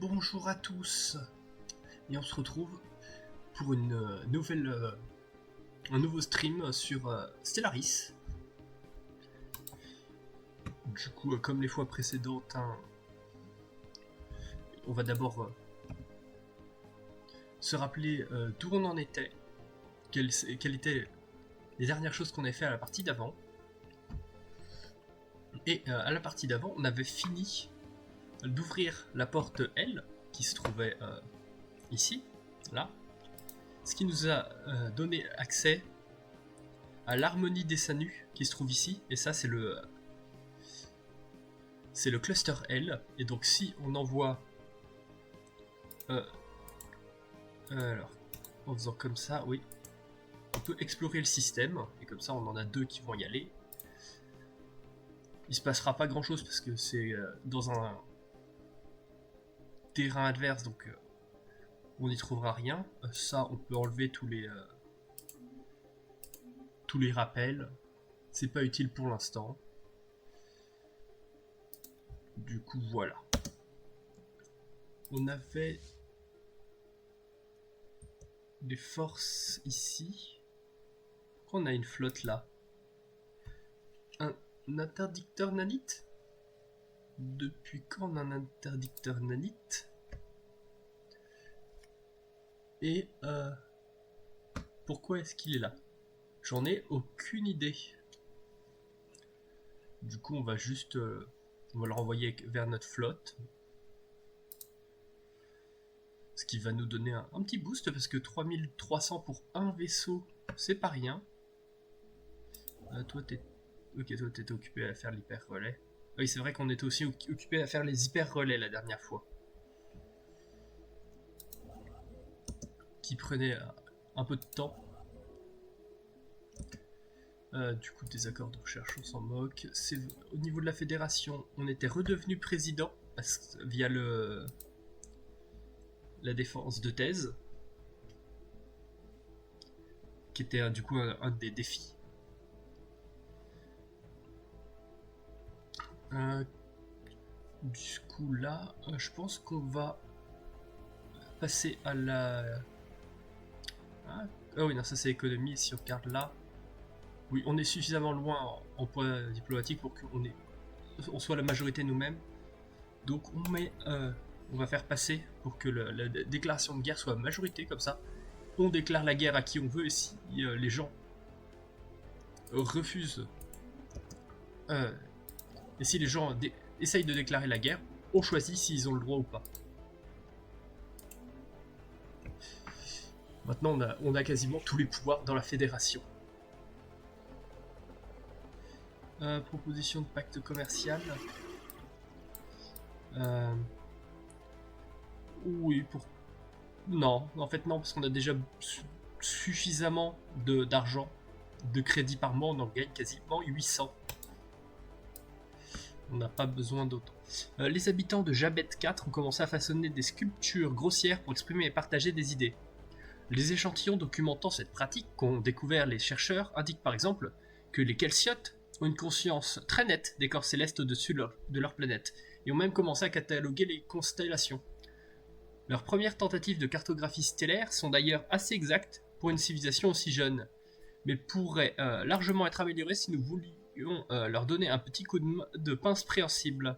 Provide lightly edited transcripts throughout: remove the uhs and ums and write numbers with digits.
Bonjour à tous, et on se retrouve pour un nouveau stream sur Stellaris. Du coup, comme les fois précédentes, on va d'abord se rappeler d'où on en était, quelles étaient les dernières choses qu'on avait fait à la partie d'avant. Et à la partie d'avant, on avait fini d'ouvrir la porte L qui se trouvait ici, là, ce qui nous a donné accès à l'harmonie des Sanu qui se trouve ici, et ça c'est le cluster L. Et donc si on envoie alors en faisant comme ça, oui, on peut explorer le système, et comme ça on en a deux qui vont y aller. Il se passera pas grand chose parce que c'est dans un terrain adverse, donc on n'y trouvera rien. Ça, on peut enlever tous les rappels. C'est pas utile pour l'instant. Du coup, voilà. On avait des forces ici. Pourquoi on a une flotte là? Un interdicteur nanite? Depuis quand on a un interdicteur nanite? Et pourquoi est-ce qu'il est là? J'en ai aucune idée. Du coup, on va juste on va le renvoyer vers notre flotte. Ce qui va nous donner un petit boost, parce que 3300 pour un vaisseau, c'est pas rien. Toi, t'étais occupé à faire l'hyper relais. Oui, c'est vrai qu'on était aussi occupé à faire les hyper relais la dernière fois. Qui prenait un peu de temps. Du coup, des accords de recherche, on s'en moque. Au niveau de la fédération, on était redevenu président via la défense de thèse, qui était du coup un des défis. Du coup là, je pense qu'on va passer à la... Ah oui, non, ça c'est économie. Si on regarde là, oui, on est suffisamment loin en poids diplomatique pour qu'on soit la majorité nous-mêmes. Donc on va faire passer pour que la déclaration de guerre soit majorité, comme ça. On déclare la guerre à qui on veut, et si les gens refusent... et si les gens essayent de déclarer la guerre, on choisit s'ils ont le droit ou pas. Maintenant, on a quasiment tous les pouvoirs dans la fédération. Proposition de pacte commercial. Oui, non, en fait non, parce qu'on a déjà suffisamment d'argent, de crédit par mois, on en gagne quasiment 800. On n'a pas besoin d'autant. Les habitants de Jabet 4 ont commencé à façonner des sculptures grossières pour exprimer et partager des idées. Les échantillons documentant cette pratique qu'ont découvert les chercheurs indiquent par exemple que les Kelsiotes ont une conscience très nette des corps célestes au-dessus de leur planète, et ont même commencé à cataloguer les constellations. Leurs premières tentatives de cartographie stellaire sont d'ailleurs assez exactes pour une civilisation aussi jeune, mais pourraient largement être améliorées si nous voulions leur donner un petit coup de pince préhensible.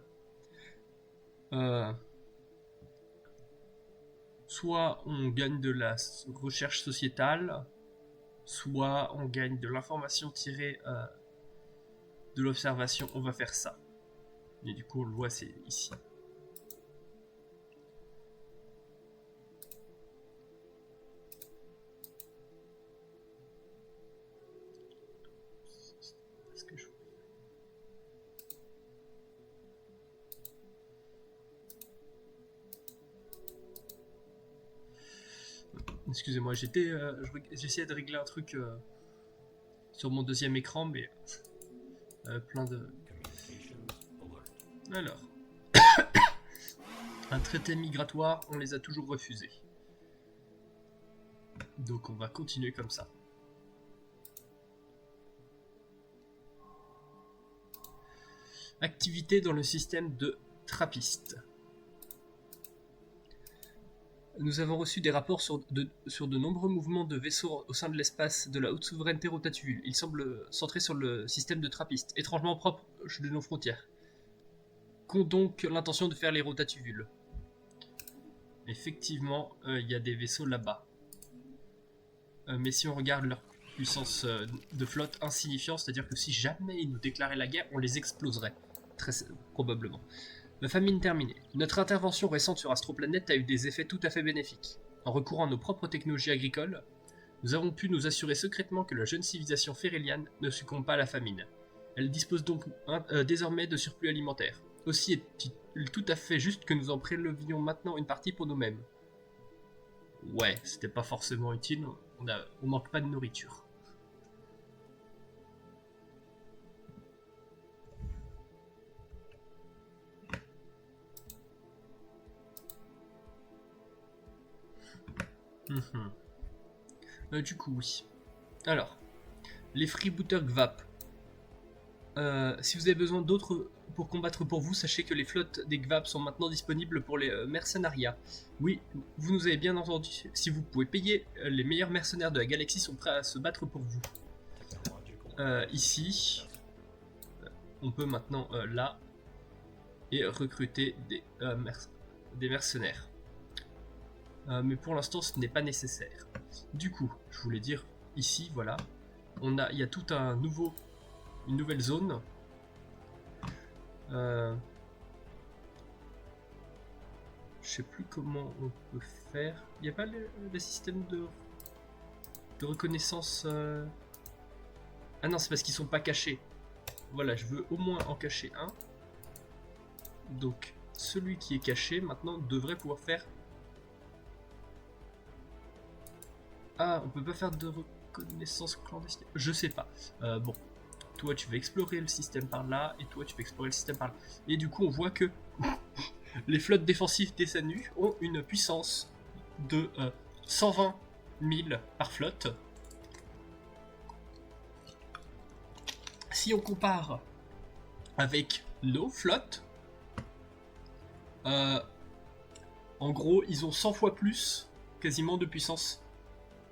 Soit on gagne de la recherche sociétale, soit on gagne de l'information tirée de l'observation. On va faire ça. Et du coup, on le voit, c'est ici. Excusez-moi, j'essayais de régler un truc sur mon deuxième écran, mais plein de... Alors, un traité migratoire, on les a toujours refusés. Donc on va continuer comme ça. Activité dans le système de trappistes. Nous avons reçu des rapports sur de nombreux mouvements de vaisseaux au sein de l'espace de la haute souveraineté rotatule. Ils semblent centrés sur le système de trappistes, étrangement proche de nos frontières. Qu'ont donc l'intention de faire les rotatules? Effectivement, il y a des vaisseaux là-bas. Mais si on regarde leur puissance de flotte insignifiante, c'est-à-dire que si jamais ils nous déclaraient la guerre, on les exploserait. Très probablement. La famine terminée. Notre intervention récente sur Astroplanète a eu des effets tout à fait bénéfiques. En recourant à nos propres technologies agricoles, nous avons pu nous assurer secrètement que la jeune civilisation féréliane ne succombe pas à la famine. Elle dispose donc désormais de surplus alimentaire. Aussi est-il tout à fait juste que nous en prélevions maintenant une partie pour nous-mêmes. Ouais, c'était pas forcément utile, on manque pas de nourriture. Du coup, oui. Alors, les freebooters GVAP. Si vous avez besoin d'autres pour combattre pour vous, sachez que les flottes des GVAP sont maintenant disponibles pour les mercenariats. Oui, vous nous avez bien entendu. Si vous pouvez payer, les meilleurs mercenaires de la galaxie sont prêts à se battre pour vous. Ici, on peut maintenant là et recruter des mercenaires. Mais pour l'instant, ce n'est pas nécessaire. Du coup, je voulais dire ici, voilà, il y a tout une nouvelle zone. Je sais plus comment on peut faire. Il n'y a pas le système de reconnaissance. Ah non, c'est parce qu'ils sont pas cachés. Voilà, je veux au moins en cacher un. Donc, celui qui est caché maintenant devrait pouvoir faire. Ah, on peut pas faire de reconnaissance clandestine. Je sais pas. Bon. Toi tu vas explorer le système par là, et toi tu vas explorer le système par là. Et du coup on voit que les flottes défensives des Sanu ont une puissance de 120 000 par flotte. Si on compare avec nos flottes, en gros ils ont 100 fois plus quasiment de puissance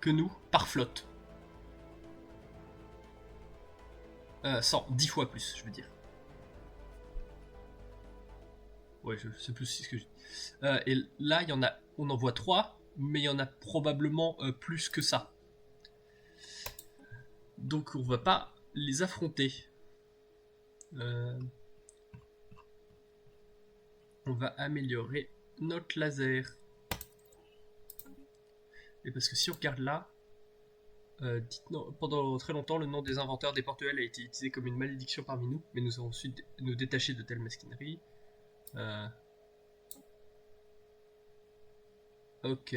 que nous par flotte. 10 fois plus, je veux dire. Ouais, je sais plus ce que je dis. Et là, on en voit 3, mais il y en a probablement plus que ça. Donc on va pas les affronter. On va améliorer notre laser. Et parce que si on regarde là, pendant très longtemps, le nom des inventeurs des portuels a été utilisé comme une malédiction parmi nous, mais nous avons su nous détacher de telles mesquineries. Ok.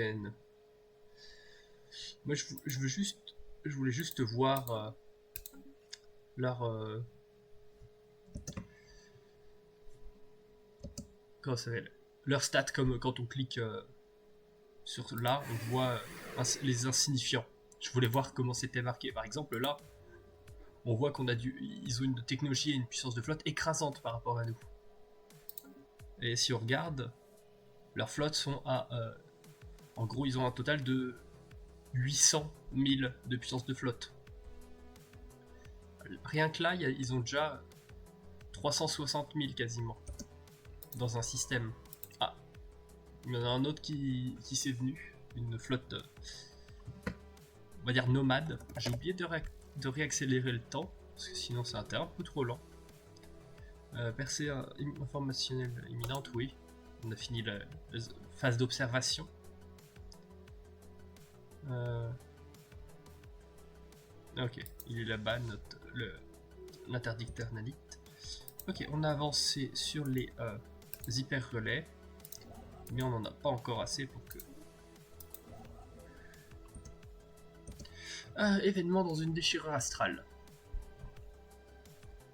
Moi, je voulais juste voir leur comment ça s'appelle, leur stat, comme quand on clique sur là, on voit les insignifiants. Je voulais voir comment c'était marqué. Par exemple, là, on voit ils ont une technologie et une puissance de flotte écrasante par rapport à nous. Et si on regarde, leurs flottes sont à... en gros, ils ont un total de 800 000 de puissance de flotte. Rien que là, ils ont déjà 360 000 quasiment dans un système. Ah, il y en a un autre qui s'est venu, une flotte... on va dire nomade. J'ai oublié de réaccélérer le temps, parce que sinon c'est un peu trop lent. Percée informationnelle imminente, oui. On a fini la phase d'observation. Ok, il est là-bas, l'interdicteur nanite. Ok, on a avancé sur les hyper relais, mais on n'en a pas encore assez pour que... événement dans une déchirure astrale.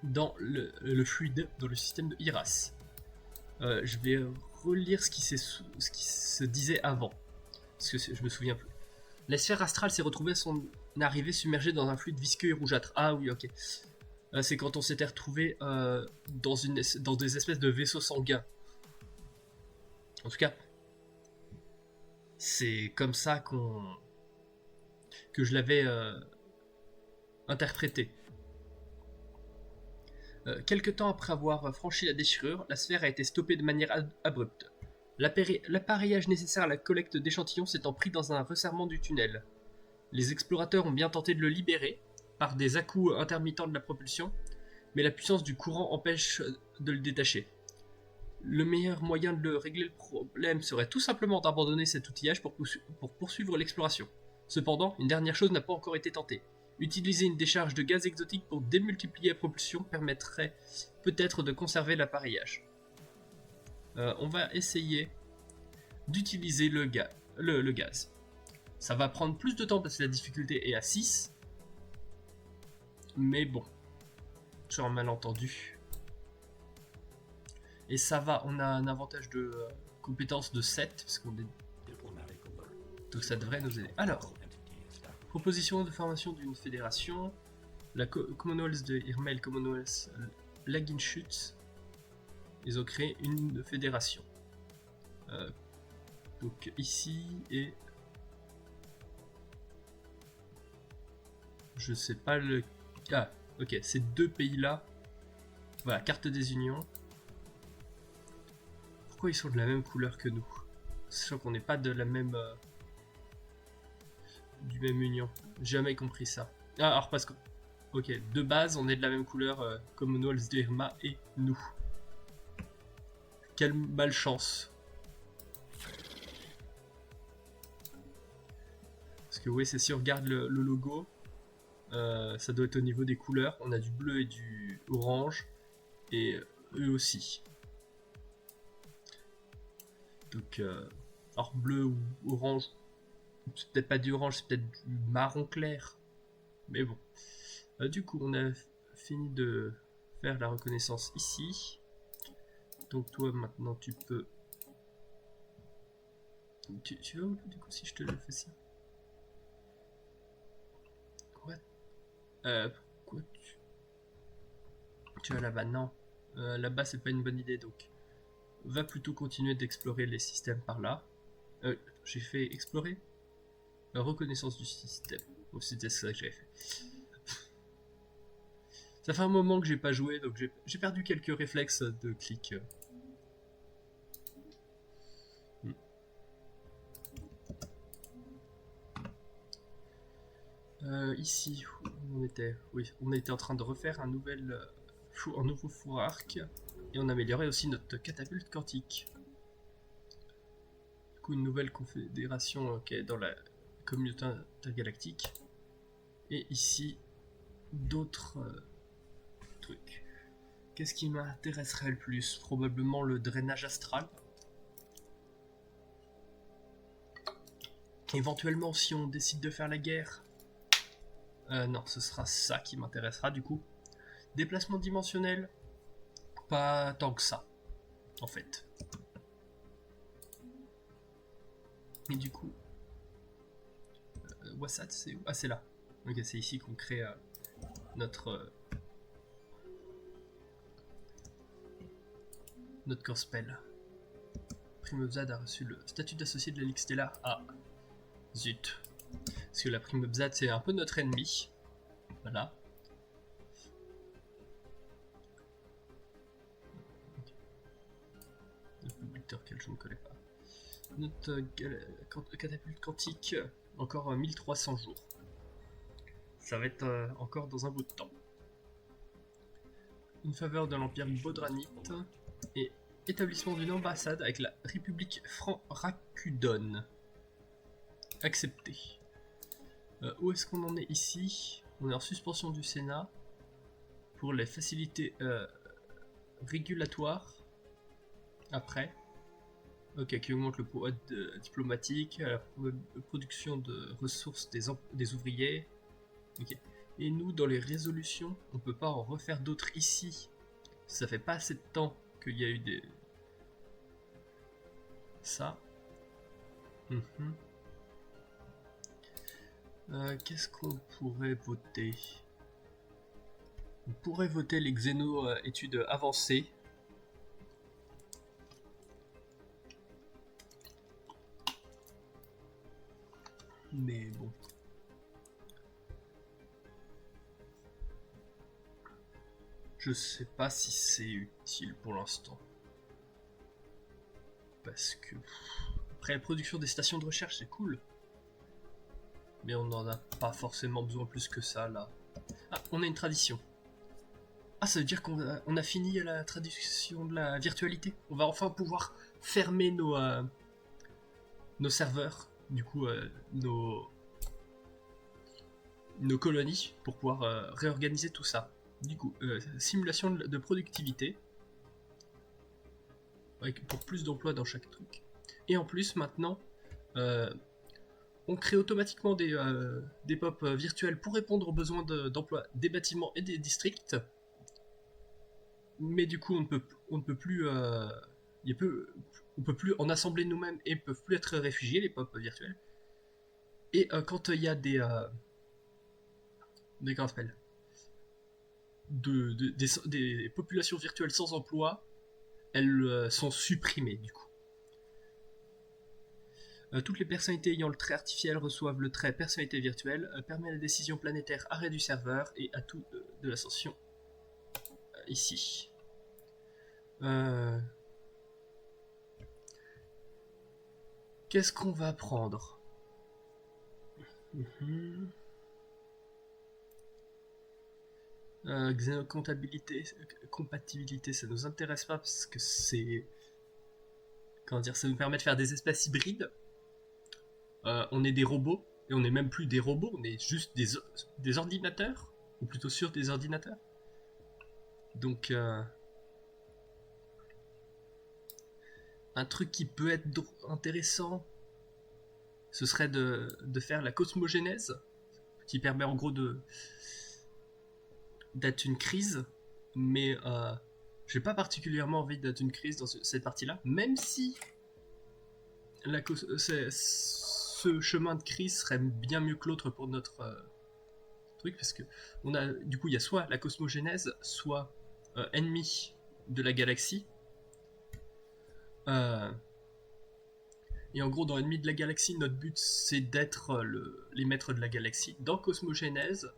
Dans le fluide, dans le système de Iras. Je vais relire ce qui se disait avant, parce que je me souviens plus. La sphère astrale s'est retrouvée à son arrivée submergée dans un fluide visqueux et rougeâtre. Ah oui, ok. C'est quand on s'était retrouvé dans des espèces de vaisseaux sanguins. En tout cas, C'est comme ça que je l'avais interprété. Quelque temps après avoir franchi la déchirure, la sphère a été stoppée de manière abrupte. L'appareillage nécessaire à la collecte d'échantillons s'étant pris dans un resserrement du tunnel. Les explorateurs ont bien tenté de le libérer par des à-coups intermittents de la propulsion, mais la puissance du courant empêche de le détacher. Le meilleur moyen de régler le problème serait tout simplement d'abandonner cet outillage pour poursuivre l'exploration. Cependant, une dernière chose n'a pas encore été tentée. Utiliser une décharge de gaz exotique pour démultiplier la propulsion permettrait peut-être de conserver l'appareillage. On va essayer d'utiliser le gaz. Ça va prendre plus de temps parce que la difficulté est à 6. Mais bon, sur un malentendu. Et ça va, on a un avantage de compétence de 7, parce qu'on est... Donc ça devrait nous aider. Alors, proposition de formation d'une fédération. La Commonwealth de Irma et le Commonwealth Laginschutz, ils ont créé une fédération. Donc ici, et... Je sais pas le... Ah, ok, ces deux pays-là. Voilà, carte des unions. Pourquoi ils sont de la même couleur que nous? Sachant qu'on n'est pas de la même... du même union. J'ai jamais compris ça. Ah, alors parce que... Ok, de base, on est de la même couleur, Commonwealth de Irma et nous. Quelle malchance. Parce que oui, c'est si on regarde le logo, ça doit être au niveau des couleurs. On a du bleu et du orange, et eux aussi. Donc, alors bleu ou orange, c'est peut-être pas du orange, c'est peut-être du marron clair. Mais bon. Du coup, on a fini de faire la reconnaissance ici. Donc toi, maintenant, tu peux... Tu vas où, du coup, si je te le fais ça? Quoi? Pourquoi tu vas là-bas? Non. Là-bas, c'est pas une bonne idée, donc... Va plutôt continuer d'explorer les systèmes par là. J'ai fait explorer la reconnaissance du système. Bon, c'était ça que j'avais fait. Ça fait un moment que j'ai pas joué, donc j'ai perdu quelques réflexes de clic. Ici, on était, oui, on était en train de refaire un nouveau four arc, et on améliorait aussi notre catapulte quantique. Du coup, une nouvelle confédération qui est dans la communauté intergalactique. Et ici, d'autres trucs. Qu'est-ce qui m'intéresserait le plus? Probablement le drainage astral. Éventuellement, si on décide de faire la guerre. Non, ce sera ça qui m'intéressera du coup. Déplacement dimensionnel, pas tant que ça, en fait. Et du coup, Wassat, c'est où? Ah, c'est là. Ok, c'est ici qu'on crée notre corps spell. Primobzad a reçu le statut d'associé de la Ligue Stellar. Ah, zut. Parce que la Primobzad, c'est un peu notre ennemi. Voilà. Lequel je ne connais pas. Notre catapulte quantique, encore 1300 jours. Ça va être encore dans un bout de temps. Une faveur de l'Empire Bodranite et établissement d'une ambassade avec la République Rakudon. Accepté. Où est-ce qu'on en est ici? On est en suspension du Sénat pour les facilités régulatoires. Après. Ok, qui augmente le poids diplomatique, la production de ressources des ouvriers. Ok. Et nous, dans les résolutions, on peut pas en refaire d'autres ici. Ça fait pas assez de temps qu'il y a eu des... Ça. Qu'est-ce qu'on pourrait voter? On pourrait voter les xéno-études avancées. Mais bon. Je sais pas si c'est utile pour l'instant. Parce que... Après, la production des stations de recherche, c'est cool. Mais on n'en a pas forcément besoin plus que ça, là. Ah, on a une tradition. Ah, ça veut dire qu'on a fini la tradition de la virtualité. On va enfin pouvoir fermer nos serveurs, du coup, nos colonies, pour pouvoir réorganiser tout ça. Du coup, simulation de productivité, pour plus d'emplois dans chaque truc. Et en plus, maintenant, on crée automatiquement des POP virtuels pour répondre aux besoins d'emploi des bâtiments et des districts. Mais du coup, on ne peut plus, on peut plus en assembler nous-mêmes et peuvent plus être réfugiés, les POP virtuels. Et quand il y a des comment ça s'appelle, des populations virtuelles sans emploi, elles sont supprimées du coup. Toutes les personnalités ayant le trait artificiel reçoivent le trait personnalité virtuelle, permet la décision planétaire arrêt du serveur et atout de l'ascension ici. Qu'est-ce qu'on va prendre? Compatibilité, ça nous intéresse pas parce que c'est... Comment dire, ça nous permet de faire des espèces hybrides. On est des robots, et on n'est même plus des robots, on est juste des ordinateurs, ou plutôt sur des ordinateurs. Donc, un truc qui peut être intéressant, ce serait de faire la cosmogénèse, qui permet en gros d'être une crise, mais j'ai pas particulièrement envie d'être une crise dans cette partie-là, même si ce chemin de crise serait bien mieux que l'autre pour notre truc, parce que on a, du coup, il y a soit la cosmogénèse, soit ennemi de la galaxie. Et en gros, dans Ennemi de la Galaxie, notre but c'est d'être les maîtres de la galaxie. Dans Cosmogénèse,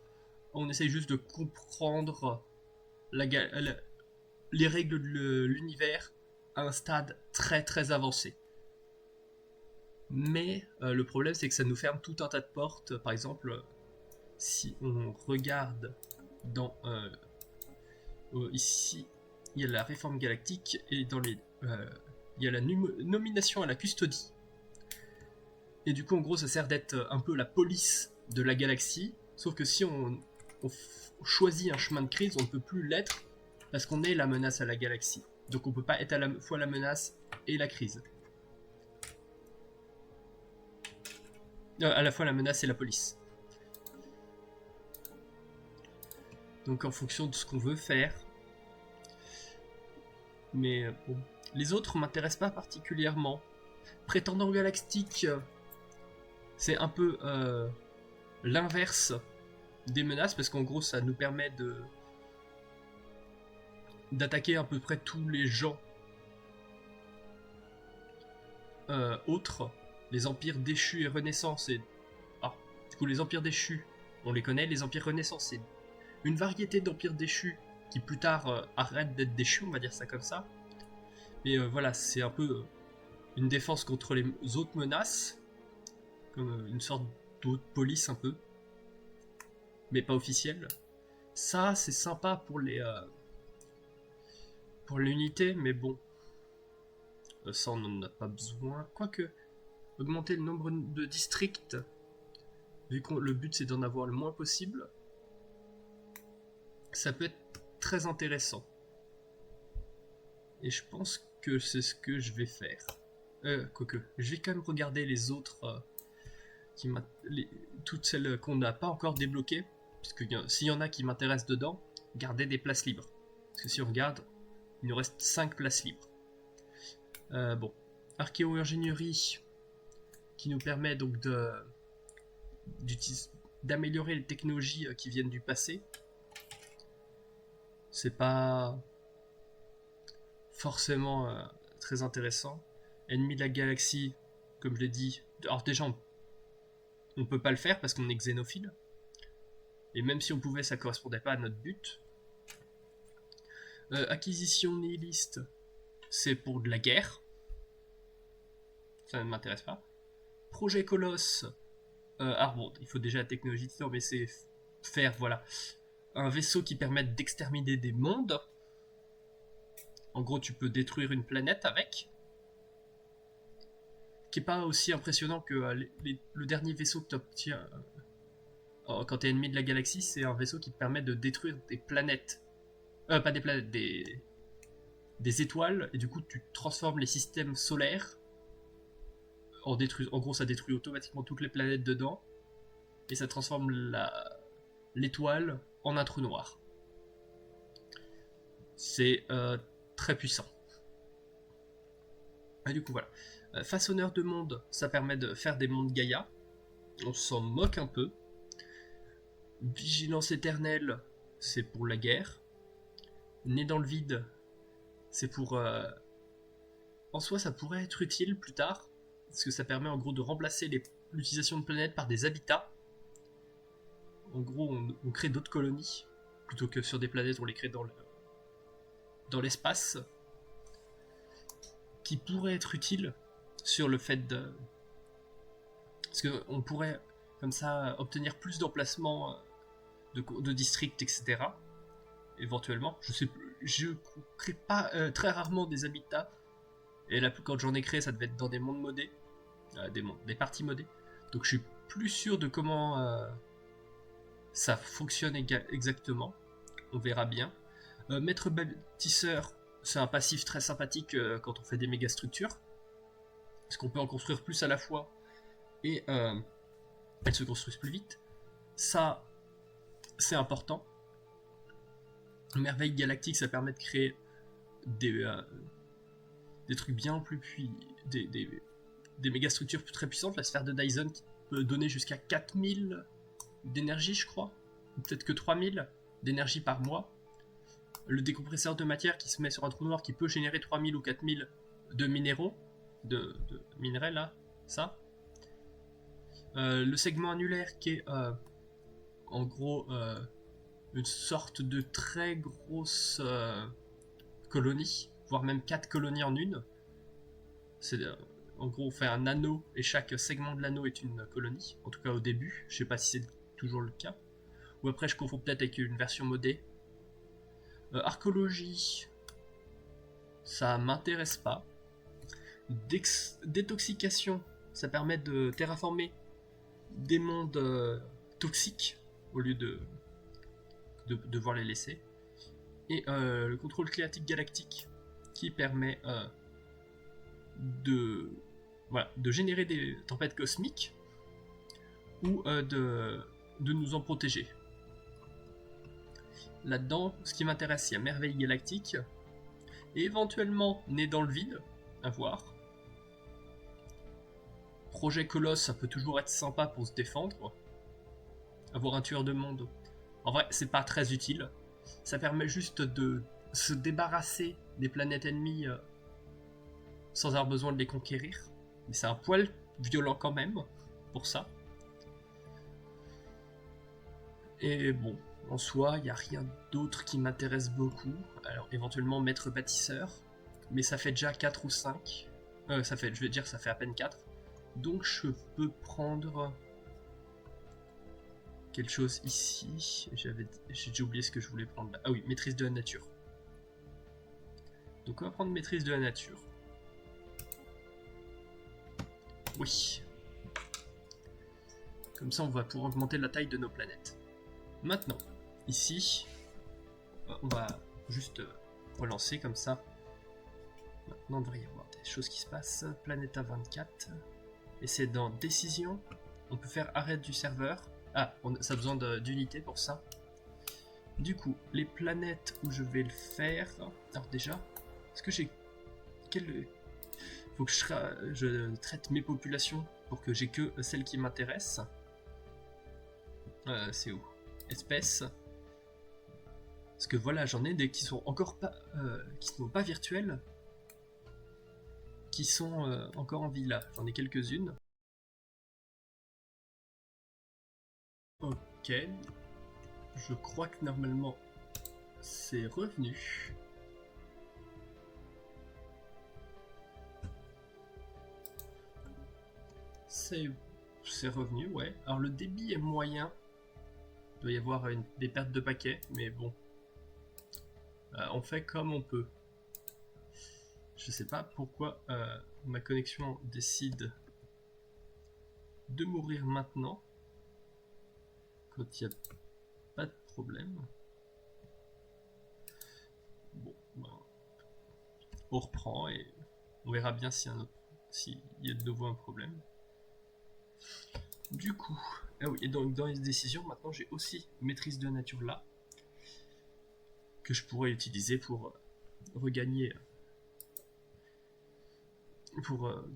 on essaye juste de comprendre les règles de l'univers à un stade très très avancé. Mais le problème c'est que ça nous ferme tout un tas de portes. Par exemple, si on regarde dans ici, il y a la réforme galactique et dans les il y a la nomination à la custodie. Et du coup, en gros, ça sert d'être un peu la police de la galaxie. Sauf que si on choisit un chemin de crise, on ne peut plus l'être parce qu'on est la menace à la galaxie. Donc on ne peut pas être à la fois la menace et la crise. À la fois la menace et la police. Donc en fonction de ce qu'on veut faire. Mais bon. Les autres m'intéressent pas particulièrement. Prétendant galactique, c'est un peu l'inverse des menaces, parce qu'en gros ça nous permet d'attaquer à peu près tous les gens autres, les empires déchus et renaissance. Et du coup les empires déchus, on les connaît. Les empires renaissance, c'est une variété d'empires déchus qui plus tard arrêtent d'être déchus, on va dire ça comme ça. Mais voilà, c'est un peu une défense contre les autres menaces, comme une sorte d'autre police un peu, mais pas officielle. Ça, c'est sympa pour l'unité, mais bon, ça on n'en a pas besoin. Quoique, augmenter le nombre de districts, vu que le but c'est d'en avoir le moins possible, ça peut être très intéressant. Et je pense que c'est ce que je vais faire. Quoique, je vais quand même regarder les autres, toutes celles qu'on n'a pas encore débloquées, parce que s'il y en a qui m'intéressent dedans, garder des places libres. Parce que si on regarde, il nous reste 5 places libres. Bon, archéo-ingénierie, qui nous permet donc d'améliorer les technologies qui viennent du passé. C'est pas forcément très intéressant. Ennemi de la galaxie, comme je l'ai dit. Alors déjà, On peut pas le faire parce qu'on est xénophile. Et même si on pouvait, ça correspondait pas à notre but. Acquisition nihiliste, c'est pour de la guerre. Ça ne m'intéresse pas. Projet Colosse. Bon, il faut déjà la technologie de mais c'est faire, voilà, un vaisseau qui permette d'exterminer des mondes. En gros, tu peux détruire une planète avec. Qui est pas aussi impressionnant que le dernier vaisseau que tu obtiens quand tu es ennemi de la galaxie, c'est un vaisseau qui te permet de détruire des planètes. Pas des planètes, des étoiles, et du coup tu transformes les systèmes solaires en gros ça détruit automatiquement toutes les planètes dedans, et ça transforme l'étoile en un trou noir. C'est très puissant. Et du coup voilà. Façonneur de monde, ça permet de faire des mondes Gaïa. On s'en moque un peu. Vigilance éternelle, c'est pour la guerre. Né dans le vide, c'est pour... En soi, ça pourrait être utile plus tard, parce que ça permet en gros de remplacer l'utilisation de planètes par des habitats. En gros, on crée d'autres colonies, plutôt que sur des planètes, on les crée dans l'espace, qui pourrait être utile sur le fait de... Parce qu'on pourrait, comme ça, obtenir plus d'emplacements de districts, etc. Éventuellement. Je crée pas très rarement des habitats. Et là, quand j'en ai créé, ça devait être dans des mondes modés. Des parties modées. Donc je suis plus sûr de comment ça fonctionne exactement. On verra bien. Maître bâtisseur, c'est un passif très sympathique quand on fait des méga structures. Parce qu'on peut en construire plus à la fois. Et elles se construisent plus vite. Ça, c'est important. Merveille galactique, ça permet de créer des trucs bien plus des méga structures très puissantes. La sphère de Dyson qui peut donner jusqu'à 4000 d'énergie, je crois, ou peut-être que 3000 d'énergie par mois. Le décompresseur de matière qui se met sur un trou noir qui peut générer 3000 ou 4000 de minéraux, de minerais là, ça. Le segment annulaire qui est en gros une sorte de très grosse colonie, voire même 4 colonies en une. C'est en gros on fait un anneau et chaque segment de l'anneau est une colonie, en tout cas au début. Je sais pas si c'est toujours le cas. Ou après je confonds peut-être avec une version modée. Archéologie, ça m'intéresse pas. Détoxication, ça permet de terraformer des mondes toxiques au lieu de devoir les laisser. Et le contrôle climatique galactique qui permet de générer des tempêtes cosmiques ou de nous en protéger. Là-dedans, ce qui m'intéresse, il y a Merveille galactique et éventuellement Né dans le vide, à voir. Projet Colosse, ça peut toujours être sympa pour se défendre. Avoir un tueur de monde, en vrai, c'est pas très utile. Ça permet juste de se débarrasser des planètes ennemies sans avoir besoin de les conquérir. Mais c'est un poil violent quand même pour ça. Et bon, en soi, il n'y a rien d'autre qui m'intéresse beaucoup. Alors éventuellement maître bâtisseur, mais ça fait déjà 4 ou 5. Ça fait à peine 4. Donc je peux prendre quelque chose ici. J'ai déjà oublié ce que je voulais prendre là. Ah oui, maîtrise de la nature. Donc on va prendre maîtrise de la nature. Oui. Comme ça on va pouvoir augmenter la taille de nos planètes. Maintenant, ici, on va juste relancer comme ça. Maintenant, il devrait y avoir des choses qui se passent. Planète A24. Et c'est dans décision. On peut faire arrêt du serveur. Ah, ça a besoin d'unités pour ça. Du coup, les planètes où je vais le faire. Alors déjà, est-ce que j'ai... Faut que je traite mes populations pour que j'ai que celles qui m'intéressent. C'est où? Espèces. Parce que voilà, j'en ai des qui sont encore pas... qui ne sont pas virtuelles. Qui sont encore en vie là. J'en ai quelques-unes. Ok. Je crois que normalement c'est revenu. C'est revenu, ouais. Alors le débit est moyen. Il doit y avoir des pertes de paquets, mais bon. On fait comme on peut. Je sais pas pourquoi ma connexion décide de mourir maintenant. Quand il n'y a pas de problème. Bon, ben, on reprend et on verra bien s'il y a de nouveau un problème. Du coup, ah oui, et donc dans les décisions, maintenant j'ai aussi maîtrise de la nature là, que je pourrais utiliser pour regagner,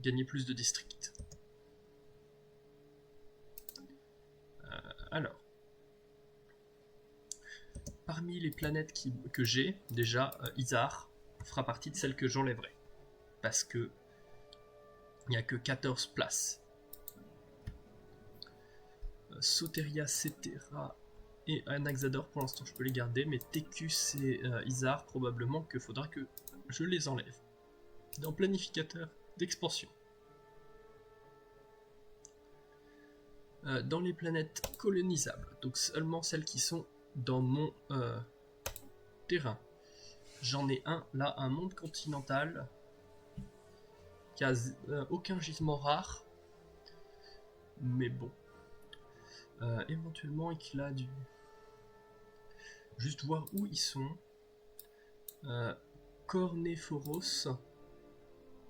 gagner plus de districts. Alors, parmi les planètes que j'ai, déjà, Isar fera partie de celles que j'enlèverai, parce que il n'y a que 14 places. Soteria, Cetera et Anaxador, pour l'instant je peux les garder, mais Tecus et Isar, probablement qu'il faudra que je les enlève. Dans planificateur d'expansion. Dans les planètes colonisables, donc seulement celles qui sont dans mon terrain. J'en ai un, là, un monde continental qui a aucun gisement rare, mais bon. Éventuellement, il a du... Juste voir où ils sont. Cornephoros,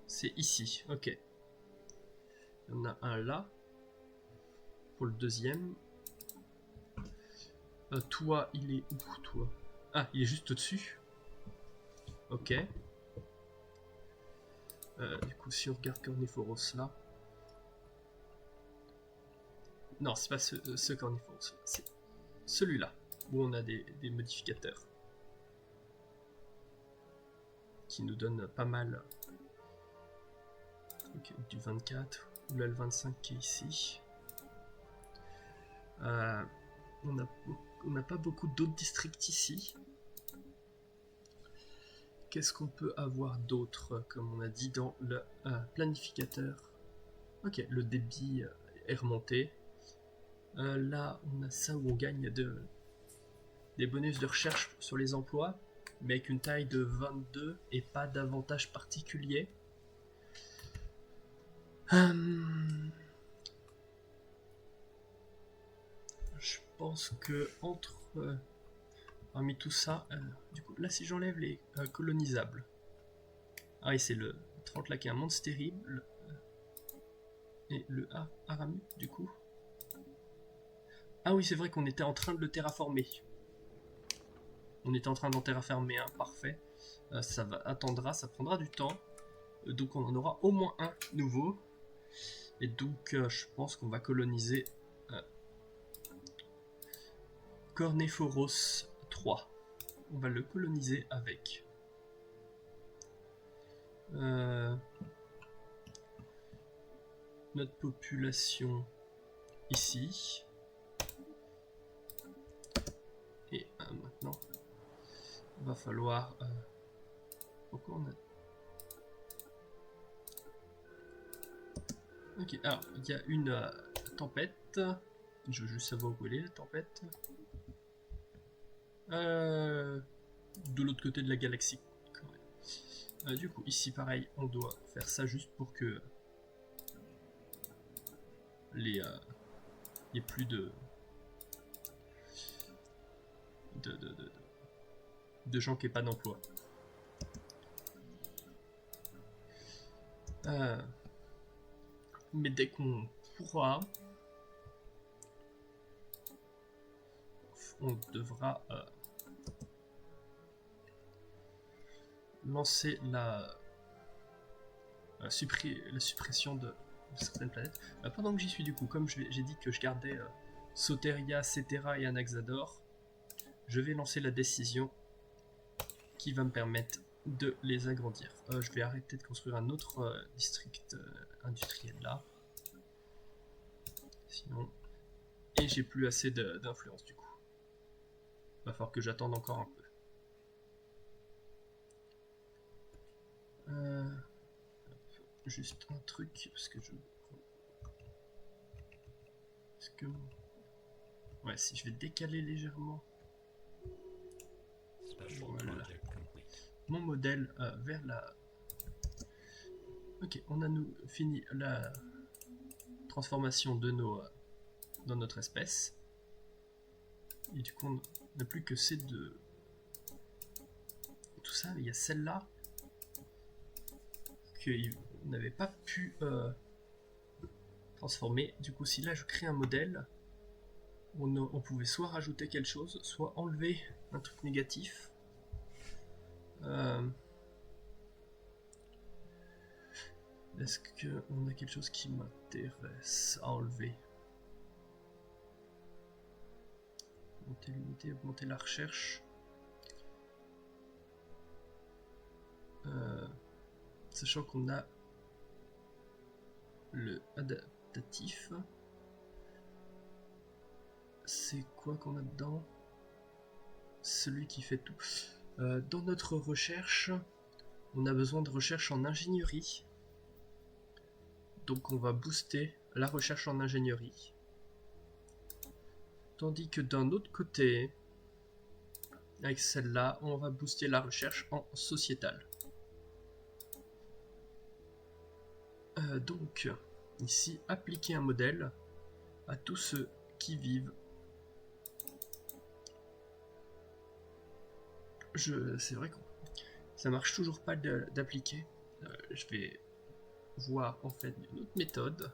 c'est ici, ok. Il y en a un là, pour le deuxième. Toi, il est où, toi? Ah, il est juste au-dessus. Ok. Du coup, si on regarde Cornephoros là... Non, c'est pas ce Cornephoros, c'est celui-là, où on a des modificateurs. Qui nous donnent pas mal. Okay, du 24, ou là le 25 qui est ici. On n'a pas beaucoup d'autres districts ici. Qu'est-ce qu'on peut avoir d'autre, comme on a dit dans le planificateur? Ok, le débit est remonté. Là, on a ça où on gagne des bonus de recherche sur les emplois, mais avec une taille de 22 et pas d'avantage particulier. Je pense que parmi tout ça, du coup, là si j'enlève les colonisables, ah oui c'est le 30 là qui est un monstre terrible, et le Aramu du coup. Ah oui c'est vrai qu'on était en train de le terraformer. On était en train d'en terraformer un, parfait. Ça attendra, ça prendra du temps. Donc on en aura au moins un nouveau. Et donc je pense qu'on va coloniser Cornephoros 3. On va le coloniser avec notre population ici. Et maintenant, il va falloir... pourquoi on a... Ok, alors, il y a une tempête. Je veux juste savoir où elle est, la tempête. De l'autre côté de la galaxie. Du coup, ici, pareil, on doit faire ça juste pour que il n'y ait plus de gens qui n'aient pas d'emploi. Mais dès qu'on pourra, on devra lancer la suppression de certaines planètes. Pendant que j'y suis du coup, comme j'ai dit que je gardais Soteria, Cetera et Anaxador, je vais lancer la décision qui va me permettre de les agrandir. Je vais arrêter de construire un autre district industriel là. Sinon... Et j'ai plus assez d'influence du coup. Va falloir que j'attende encore un peu. Juste un truc, parce que je... Est-ce que... Ouais, si je vais décaler légèrement... Voilà. Mon modèle vers la... Ok, on a fini la transformation de dans notre espèce. Et du coup, on n'a plus que ces deux... Tout ça, il y a celle-là qu'on n'avait pas pu transformer. Du coup, si là je crée un modèle, on pouvait soit rajouter quelque chose, soit enlever un truc négatif. Est-ce qu'on a quelque chose qui m'intéresse à enlever? Monter l'unité, augmenter la recherche. Sachant qu'on a le adaptatif. C'est quoi qu'on a dedans? Celui qui fait tout. Dans notre recherche, on a besoin de recherche en ingénierie. Donc on va booster la recherche en ingénierie. Tandis que d'un autre côté, avec celle-là, on va booster la recherche en sociétal. Donc, ici, appliquer un modèle à tous ceux qui vivent. C'est vrai que ça marche toujours pas d'appliquer. Je vais voir en fait une autre méthode.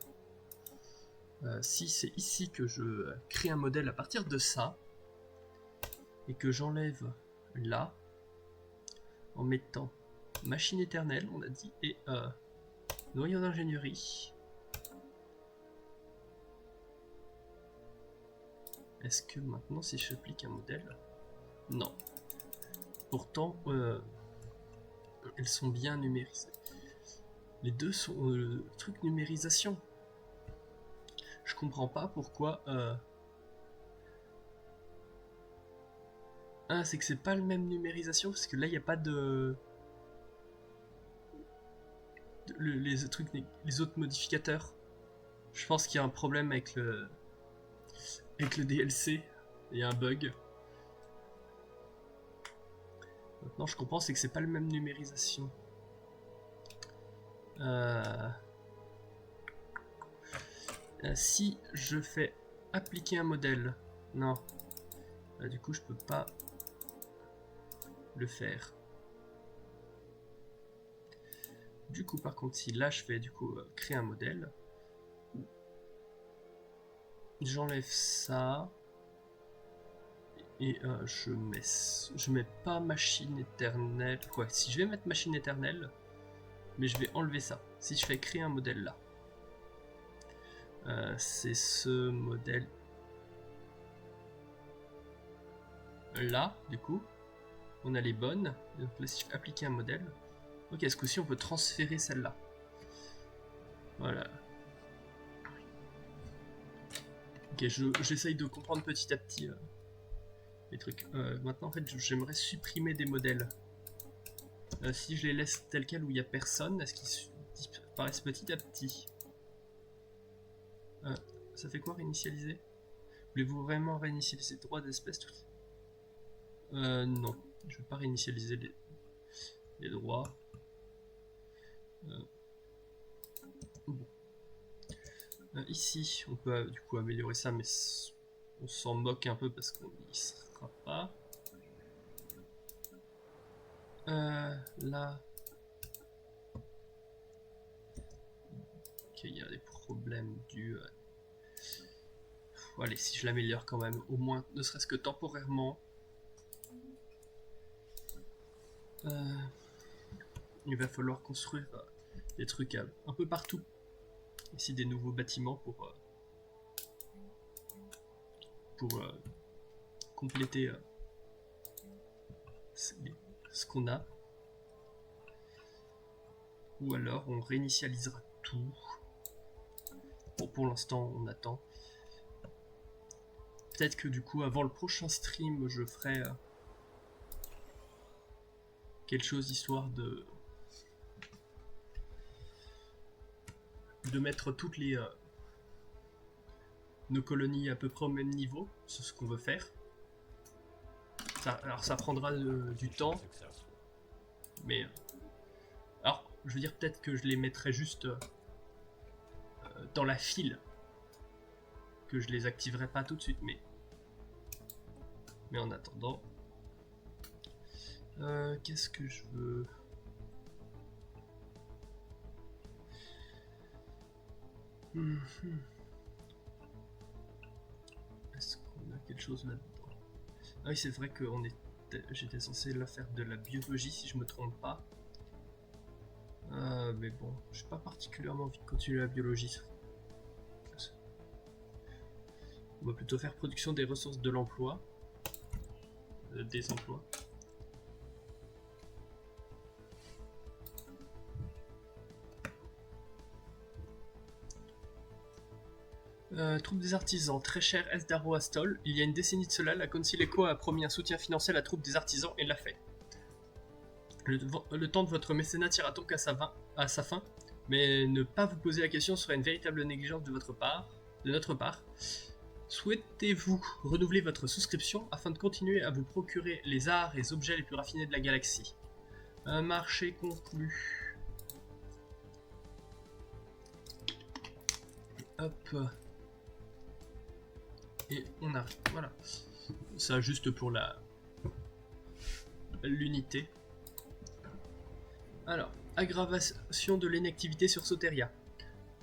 Si c'est ici que je crée un modèle à partir de ça, et que j'enlève là, en mettant machine éternelle, on a dit, et noyau d'ingénierie. Est-ce que maintenant, si j'applique un modèle... Non. Pourtant, elles sont bien numérisées. Les deux sont truc numérisation. Je comprends pas pourquoi... Ah, c'est que c'est pas le même numérisation, parce que là, il n'y a pas de... les trucs, les autres modificateurs. Je pense qu'il y a un problème avec le DLC. Il y a un bug. Maintenant, je comprends, c'est que c'est pas le même numérisation. Si je fais appliquer un modèle, non. Du coup, je peux pas le faire. Du coup, par contre, si là je fais du coup créer un modèle, j'enlève ça et je mets pas machine éternelle. Quoi, si je vais mettre machine éternelle, mais je vais enlever ça. Si je fais créer un modèle là, c'est ce modèle là, du coup, on a les bonnes. Donc là, si je fais appliquer un modèle, ok, ce coup-ci on peut transférer celle-là. Voilà. Ok, j'essaye de comprendre petit à petit les trucs. Maintenant, en fait, j'aimerais supprimer des modèles. Si je les laisse tels quels où il n'y a personne, est-ce qu'ils disparaissent petit à petit? Ça fait quoi réinitialiser? Voulez-vous vraiment réinitialiser droit d'espèce tout? Non, je ne vais pas réinitialiser les droits. Bon. Ici, on peut du coup améliorer ça, mais on s'en moque un peu parce qu'on n'y sera pas. Là. Ok, il y a des problèmes dus. Allez, si je l'améliore quand même, au moins, ne serait-ce que temporairement. Il va falloir construire des trucs un peu partout. Ici, des nouveaux bâtiments pour compléter ce qu'on a. Ou alors on réinitialisera tout. Bon, pour l'instant on attend. Peut-être que du coup, avant le prochain stream, je ferai quelque chose histoire de mettre toutes nos colonies à peu près au même niveau. C'est ce qu'on veut faire. Alors ça prendra du temps. Mais... alors, je veux dire, peut-être que je les mettrai juste dans la file. Que je les activerai pas tout de suite, mais en attendant... qu'est-ce que je veux... Est-ce qu'on a quelque chose là-dedans? Ah oui, c'est vrai que j'étais censé là faire de la biologie si je me trompe pas. Mais bon, j'ai pas particulièrement envie de continuer la biologie. On va plutôt faire production des ressources de l'emploi. Des emplois. Troupe des artisans, très cher Esdaro Astol. Il y a une décennie de cela, la Consileco a promis un soutien financier à la troupe des artisans et l'a fait. Le temps de votre mécénat tira donc à sa fin, mais ne pas vous poser la question serait une véritable négligence de notre part. Souhaitez-vous renouveler votre souscription afin de continuer à vous procurer les arts et les objets les plus raffinés de la galaxie? Un marché conclu. Hop. Et on arrive, voilà. Ça juste pour l'unité. Alors, aggravation de l'inactivité sur Soteria.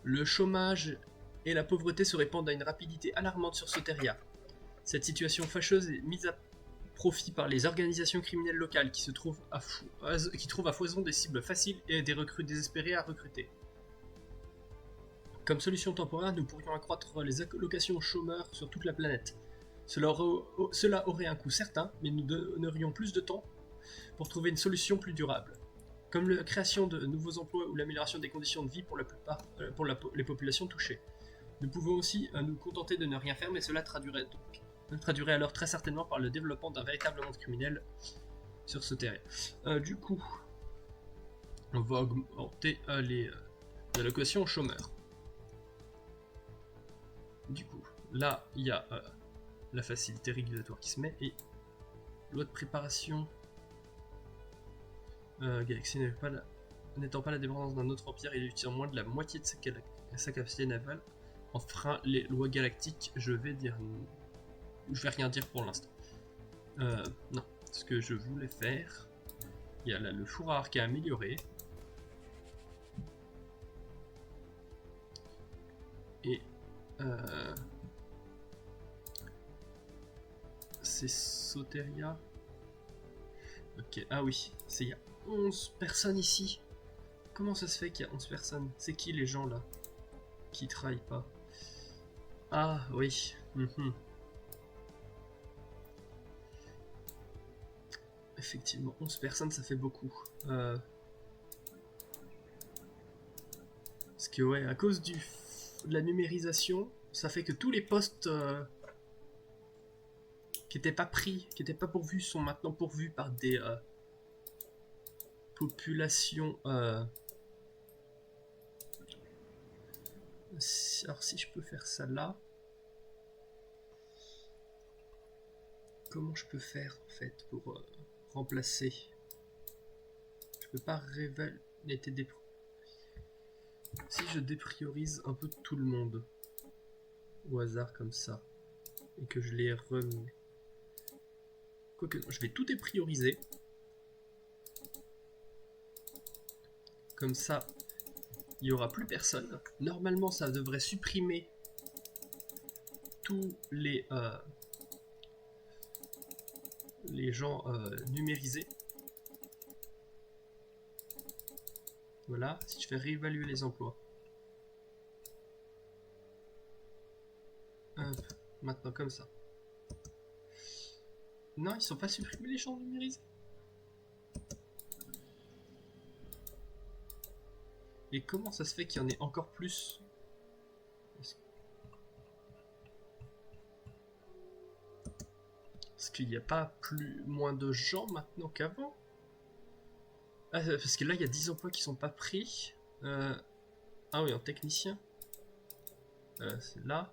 Le chômage et la pauvreté se répandent à une rapidité alarmante sur Soteria. Cette situation fâcheuse est mise à profit par les organisations criminelles locales qui trouvent à foison des cibles faciles et des recrues désespérées à recruter. Comme solution temporaire, nous pourrions accroître les allocations aux chômeurs sur toute la planète. Cela aurait un coût certain, mais nous donnerions plus de temps pour trouver une solution plus durable. Comme la création de nouveaux emplois ou l'amélioration des conditions de vie pour les populations touchées. Nous pouvons aussi nous contenter de ne rien faire, mais cela traduirait alors très certainement par le développement d'un véritable monde criminel sur ce terrain. Du coup, on va augmenter les allocations aux chômeurs. Du coup, là, il y a la facilité régulatoire qui se met et loi de préparation. Galaxy n'étant pas la dépendance d'un autre empire, il utilise moins de la moitié de sa capacité navale. Enfreint les lois galactiques, je vais rien dire pour l'instant. Non, ce que je voulais faire, il y a là le fourrard qui est amélioré. Et c'est Soteria. Ok, ah oui, il y a 11 personnes ici. Comment ça se fait qu'il y a 11 personnes? C'est qui les gens là qui travaillent pas? Ah oui. Effectivement, 11 personnes ça fait beaucoup. Parce que ouais, à cause de la numérisation, ça fait que tous les postes qui n'étaient pas pris, qui n'étaient pas pourvus, sont maintenant pourvus par des populations. Alors si je peux faire ça là, comment je peux faire en fait pour remplacer? Je peux pas révéler. Si je dépriorise un peu tout le monde au hasard comme ça et que je les remets. Quoique non, je vais tout déprioriser. Comme ça, il n'y aura plus personne. Normalement, ça devrait supprimer tous les gens numérisés. Voilà, si je fais réévaluer les emplois. Hop, maintenant comme ça. Non, ils sont pas supprimés les champs numérisés. Et comment ça se fait qu'il y en ait encore plus? qu'il n'y a pas moins de gens maintenant qu'avant? Ah, parce que là, il y a 10 emplois qui sont pas pris. Ah oui, en technicien. C'est là.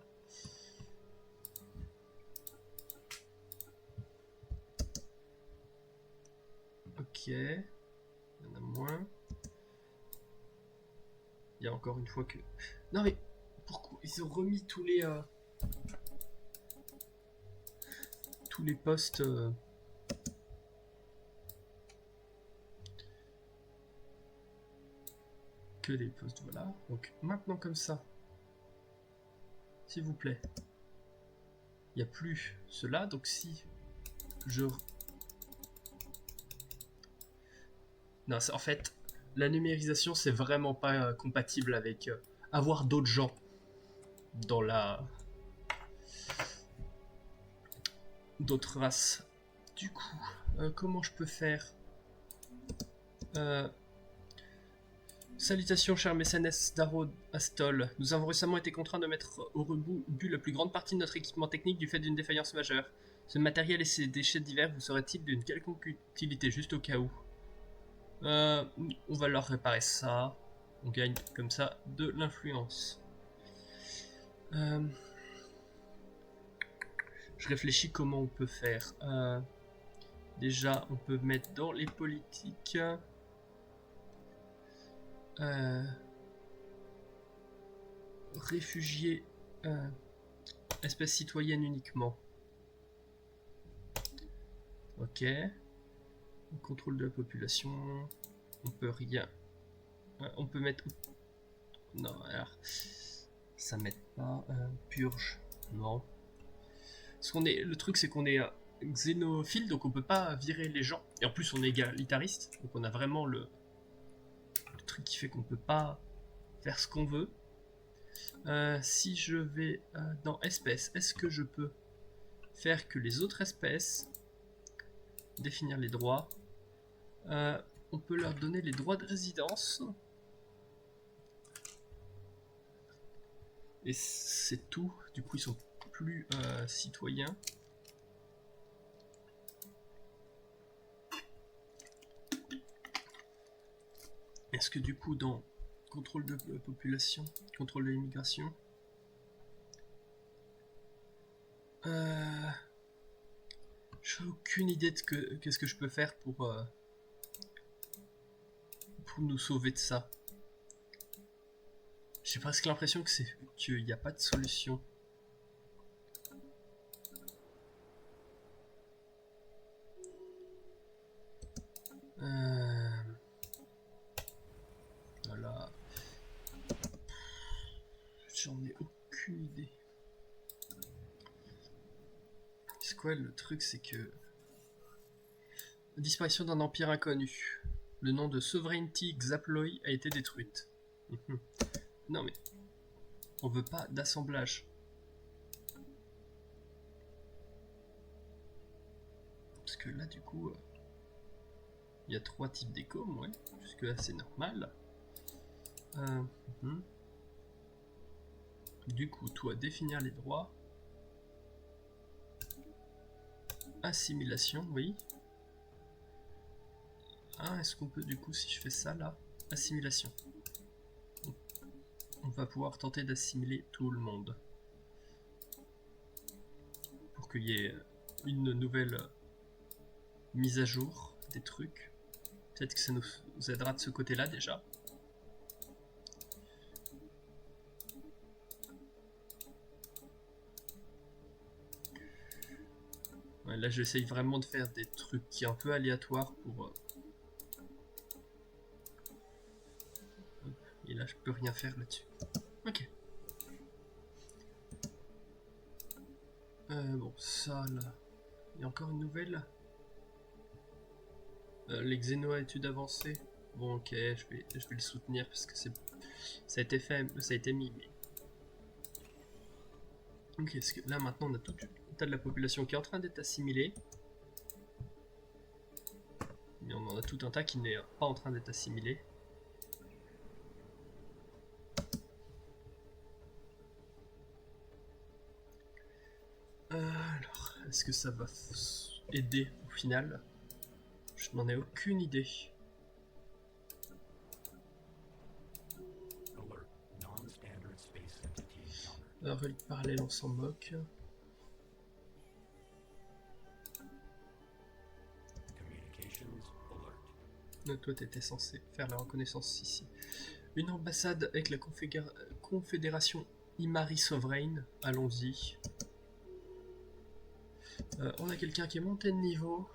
Ok. Il y en a moins. Il y a encore une fois que... Non mais, pourquoi ils ont remis tous les postes... Que les postes, voilà. Donc maintenant comme ça, s'il vous plaît, il n'y a plus cela. Donc si je... Non, en fait, la numérisation, c'est vraiment pas compatible avec avoir d'autres gens dans la... d'autres races. Du coup, comment je peux faire Salutations, cher mécénès Darod Astol. Nous avons récemment été contraints de mettre au rebut la plus grande partie de notre équipement technique du fait d'une défaillance majeure. Ce matériel et ses déchets divers vous seraient-ils d'une quelconque utilité, juste au cas où? On va leur réparer ça. On gagne comme ça de l'influence. Je réfléchis comment on peut faire. Déjà, on peut mettre dans les politiques... réfugiés, espèce citoyenne uniquement. Ok. Contrôle de la population. On peut rien. On peut mettre... Non, alors... Ça m'aide pas. Purge. Non. Parce qu'on est... Le truc, c'est qu'on est xénophile, donc on peut pas virer les gens. Et en plus, on est égalitariste. Donc on a vraiment le truc qui fait qu'on peut pas faire ce qu'on veut. Si je vais dans espèces, est-ce que je peux faire que les autres espèces, définir les droits, on peut leur donner les droits de résidence, et c'est tout. Du coup ils sont plus citoyens. Est-ce que du coup dans contrôle de la population, contrôle de l'immigration, j'ai aucune idée de qu'est-ce que je peux faire pour nous sauver de ça. J'ai presque l'impression que qu'il n'y a pas de solution. Voilà. J'en ai aucune idée. C'est quoi le truc, c'est que... Disparition d'un empire inconnu. Le nom de Sovereignty Xaploy a été détruite. Non mais... On veut pas d'assemblage. Parce que là du coup... Il y a 3 types d'écomes, ouais. Jusque là c'est normal. Du coup, toi, définir les droits. Assimilation, oui. Ah, est-ce qu'on peut, du coup, si je fais ça, là, assimilation. On va pouvoir tenter d'assimiler tout le monde. Pour qu'il y ait une nouvelle mise à jour des trucs. Peut-être que ça nous aidera de ce côté-là, déjà. Ouais, là, j'essaye vraiment de faire des trucs qui sont un peu aléatoires pour... Et là, je peux rien faire là-dessus. Ok. Bon, ça, là... Il y a encore une nouvelle. Les xénois études avancées. Bon, ok, je vais le soutenir parce que ça a été fait, ça a été mis. Mais... Ok, parce que là, maintenant, on a tout un tas de la population qui est en train d'être assimilée. Mais on en a tout un tas qui n'est pas en train d'être assimilé. Alors, est-ce que ça va aider au final? Je n'en ai aucune idée. Relique parallèle, on s'en moque. Toi, t'étais censé faire la reconnaissance ici. Une ambassade avec la Confédération Imari Sovereign. Allons-y. On a quelqu'un qui est monté de niveau.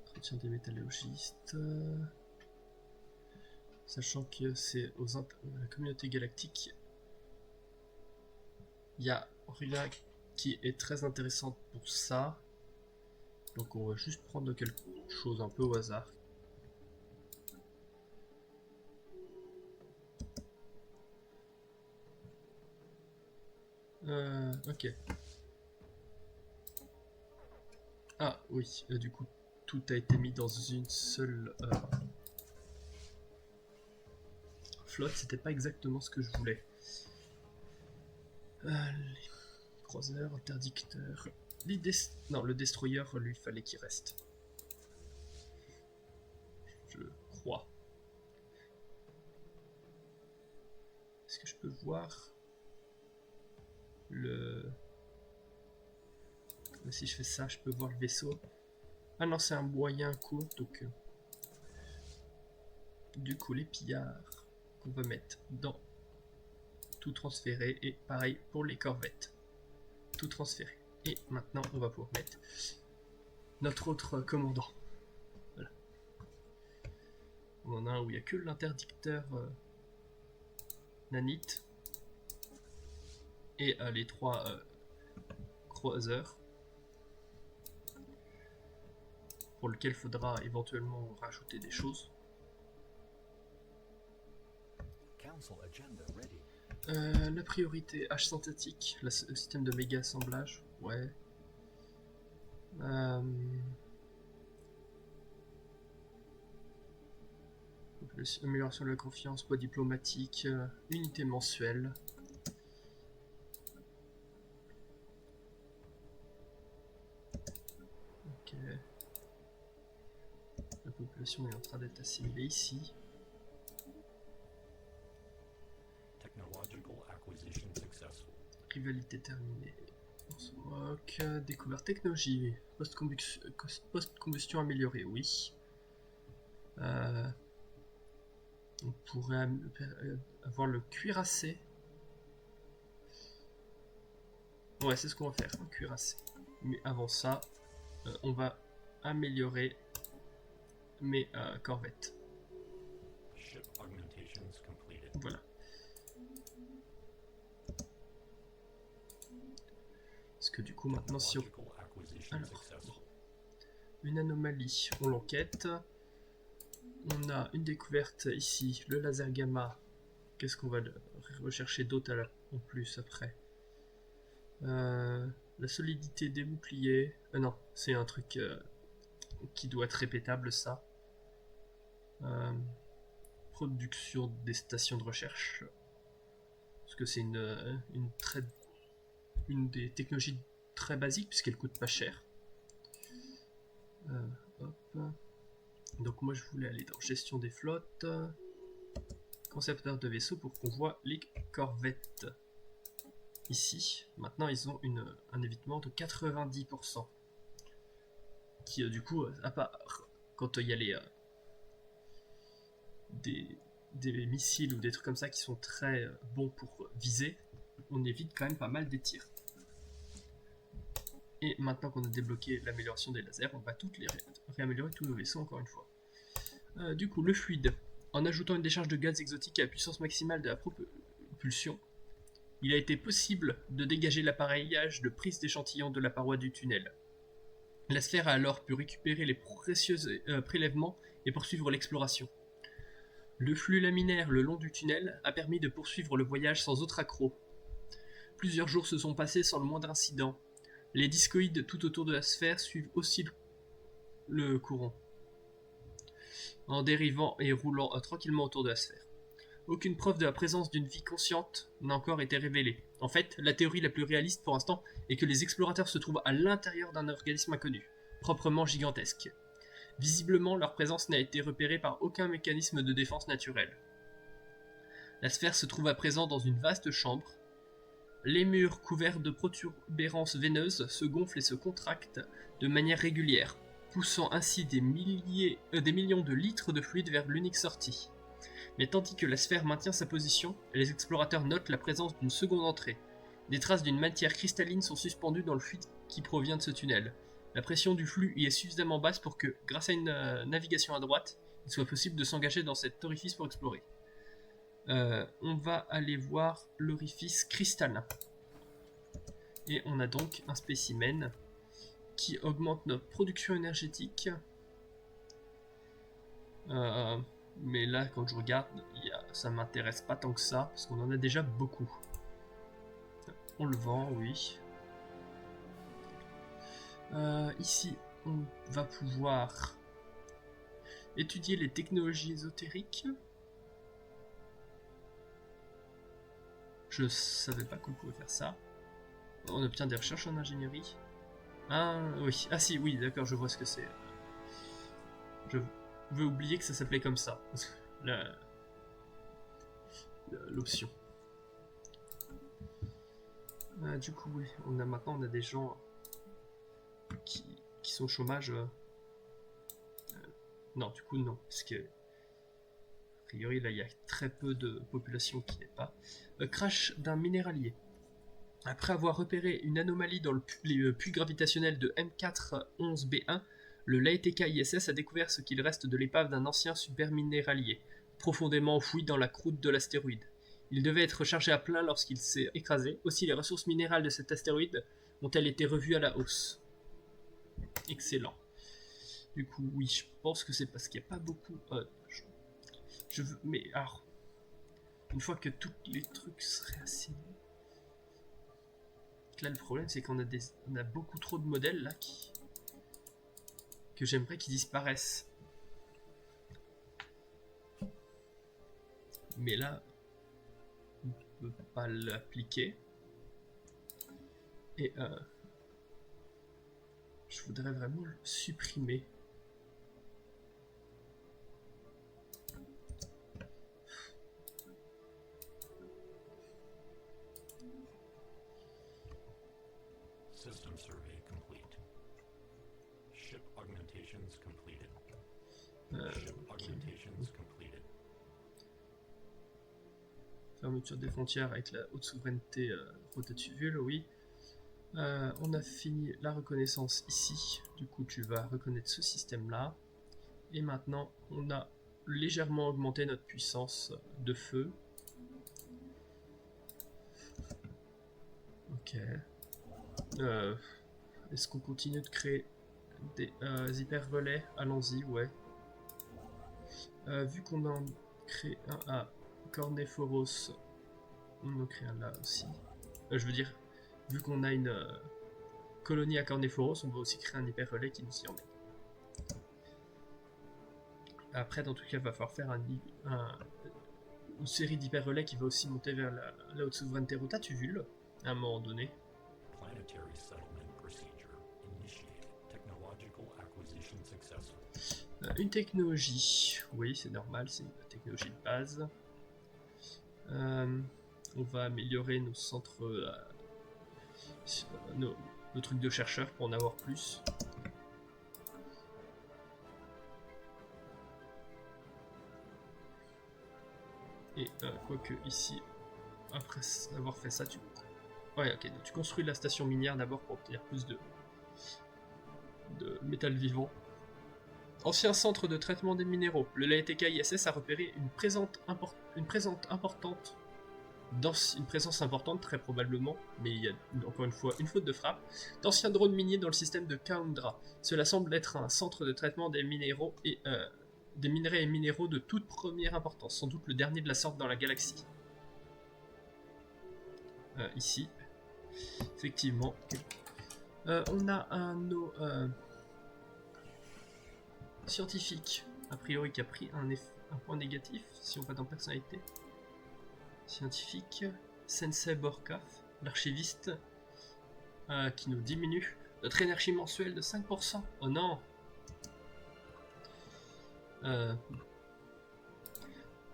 Entretien des métallurgistes. Sachant que c'est la communauté galactique. Il y a rien qui est très intéressante pour ça. Donc on va juste prendre quelque chose un peu au hasard. Ok. Ah oui, du coup tout a été mis dans une seule flotte, c'était pas exactement ce que je voulais. Les croiseurs, interdicteurs, non, le destroyer, lui, fallait qu'il reste. Je crois. Est-ce que je peux voir le... Si je fais ça, je peux voir le vaisseau. Ah non, c'est un moyen court, donc... Du coup, les pillards qu'on va mettre dans tout transférer, et pareil pour les corvettes. Tout transférer. Et maintenant, on va pouvoir mettre notre autre commandant. Voilà. On en a un où il n'y a que l'interdicteur nanite. Et les 3 croiseurs. Pour lequel il faudra éventuellement rajouter des choses. La priorité H synthétique, le système de méga assemblage, ouais. Amélioration de la confiance, poids diplomatique, unité mensuelle. Ok. La population est en train d'être assimilée ici. Rivalité terminée. On se moque. Découverte technologie. Post-combustion améliorée, oui. On pourrait avoir le cuirassé. Ouais, c'est ce qu'on va faire, un cuirassé. Mais avant ça, on va améliorer mes corvettes. Voilà. Parce que du coup maintenant si on... Alors, une anomalie, on l'enquête. On a une découverte ici, le laser gamma. Qu'est-ce qu'on va rechercher d'autre en plus après? La solidité des boucliers. Non, c'est un truc qui doit être répétable ça. Production des stations de recherche. Parce que c'est une des technologies très basiques puisqu'elle coûte pas cher. Hop. Donc moi je voulais aller dans gestion des flottes, concepteur de vaisseaux pour qu'on voit les corvettes. Ici, maintenant ils ont un évitement de 90%. Qui du coup, à part quand il y a des missiles ou des trucs comme ça qui sont très bons pour viser, on évite quand même pas mal des tirs. Et maintenant qu'on a débloqué l'amélioration des lasers, on va toutes les réaméliorer tous nos vaisseaux encore une fois. Du coup, le fluide. En ajoutant une décharge de gaz exotique à la puissance maximale de la propulsion, il a été possible de dégager l'appareillage de prise d'échantillons de la paroi du tunnel. La sphère a alors pu récupérer les précieux prélèvements et poursuivre l'exploration. Le flux laminaire le long du tunnel a permis de poursuivre le voyage sans autre accroc. Plusieurs jours se sont passés sans le moindre incident. Les discoïdes tout autour de la sphère suivent aussi le courant, en dérivant et roulant tranquillement autour de la sphère. aucune preuve de la présence d'une vie consciente n'a encore été révélée. En fait, la théorie la plus réaliste pour l'instant est que les explorateurs se trouvent à l'intérieur d'un organisme inconnu, proprement gigantesque. Visiblement, leur présence n'a été repérée par aucun mécanisme de défense naturel. La sphère se trouve à présent dans une vaste chambre. Les murs couverts de protubérances veineuses se gonflent et se contractent de manière régulière, poussant ainsi des millions de litres de fluide vers l'unique sortie. Mais tandis que la sphère maintient sa position, les explorateurs notent la présence d'une seconde entrée. Des traces d'une matière cristalline sont suspendues dans le fluide qui provient de ce tunnel. La pression du flux y est suffisamment basse pour que, grâce à une navigation à droite, il soit possible de s'engager dans cet orifice pour explorer. On va aller voir l'orifice cristallin. Et on a donc un spécimen qui augmente notre production énergétique. Mais là, quand je regarde, ça m'intéresse pas tant que ça, parce qu'on en a déjà beaucoup. On le vend, oui. Ici, on va pouvoir étudier les technologies ésotériques. Je savais pas qu'on pouvait faire ça. On obtient des recherches en ingénierie. Ah oui, ah si, oui, d'accord, je vois ce que c'est. Je veux oublier que ça s'appelait comme ça. L'option. Du coup, oui, maintenant on a des gens qui sont au chômage. Non, du coup non, parce que a priori là il y a très peu de population qui n'est pas. Crash d'un minéralier. Après avoir repéré une anomalie dans le puits gravitationnel de M411B1, le Laeteka ISS a découvert ce qu'il reste de l'épave d'un ancien superminéralier, profondément enfoui dans la croûte de l'astéroïde. Il devait être chargé à plein lorsqu'il s'est écrasé. Aussi, les ressources minérales de cet astéroïde ont-elles été revues à la hausse. Excellent. Du coup, oui, je pense que c'est parce qu'il n'y a pas beaucoup... je veux... Mais alors... Une fois que tous les trucs seraient assignés... Là, le problème, c'est qu'on a beaucoup trop de modèles, là, que j'aimerais qu'ils disparaissent. Mais là, on ne peut pas l'appliquer. Et je voudrais vraiment le supprimer. System survey complete. Ship augmentations completed. Ship augmentations completed. Fermeture des frontières avec la haute souveraineté rotative, oui. On a fini la reconnaissance ici. Du coup, tu vas reconnaître ce système-là. Et maintenant, on a légèrement augmenté notre puissance de feu. Ok. Est-ce qu'on continue de créer des hyper relais? Allons-y, ouais. Vu qu'on en crée un à Cornephoros, on en crée un là aussi. Je veux dire, vu qu'on a une colonie à Cornephoros, on va aussi créer un hyper relais qui nous y emmène. Après, dans tout cas, il va falloir faire une série d'hyper relais qui va aussi monter vers la haute souveraineté rotatuvule à un moment donné. Planetary settlement procedure initiated. Technological acquisition successful. Une technologie, oui, c'est normal, c'est une technologie de base. On va améliorer nos centres, nos trucs de chercheurs pour en avoir plus. Et quoique ici, après avoir fait ça, ouais, ok, donc tu construis la station minière d'abord pour obtenir plus de métal vivant. Ancien centre de traitement des minéraux, le Laeteka ISS a repéré une présence importante, très probablement, mais il y a encore une fois une faute de frappe, d'anciens drones miniers dans le système de Kaundra. Cela semble être un centre de traitement des minéraux et des minerais et minéraux de toute première importance, sans doute le dernier de la sorte dans la galaxie. Ici, effectivement, on a un scientifique, a priori, qui a pris un point négatif, si on va dans personnalité. Scientifique. Sensei Borkaf, l'archiviste, qui nous diminue notre énergie mensuelle de 5%. Oh non.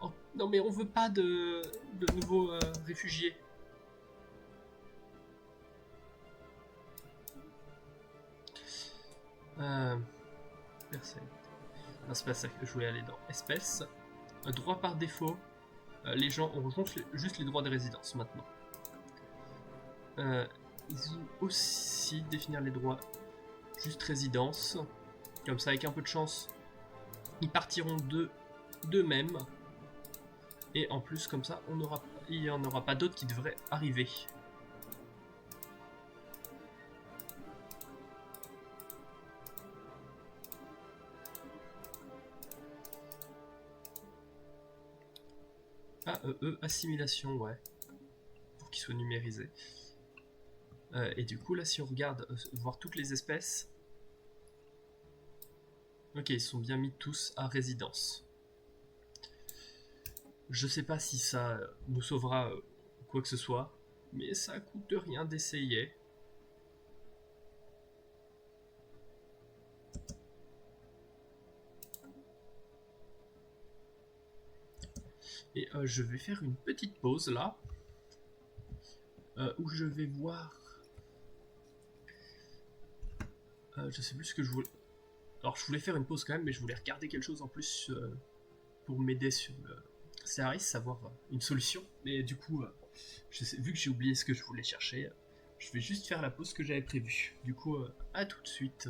Oh, non mais on veut pas de nouveaux réfugiés. Personne. Non, c'est pas ça que je voulais aller dans. Espèces. Droit par défaut. Les gens auront juste les droits de résidence maintenant. Vous aussi définir les droits juste résidence. Comme ça, avec un peu de chance, ils partiront d'eux-mêmes. Et en plus, comme ça, il n'y en aura pas d'autres qui devraient arriver. Ah, assimilation, ouais. Pour qu'ils soient numérisés. Et du coup, là, si on regarde, voir toutes les espèces... Ok, ils sont bien mis tous à résidence. Je sais pas si ça nous sauvera quoi que ce soit, mais ça coûte rien d'essayer. Et je vais faire une petite pause là, où je vais voir... je sais plus ce que je voulais... Alors je voulais faire une pause quand même, mais je voulais regarder quelque chose en plus pour m'aider sur le Stellaris, savoir une solution. Mais du coup, vu que j'ai oublié ce que je voulais chercher, je vais juste faire la pause que j'avais prévue. Du coup, à tout de suite.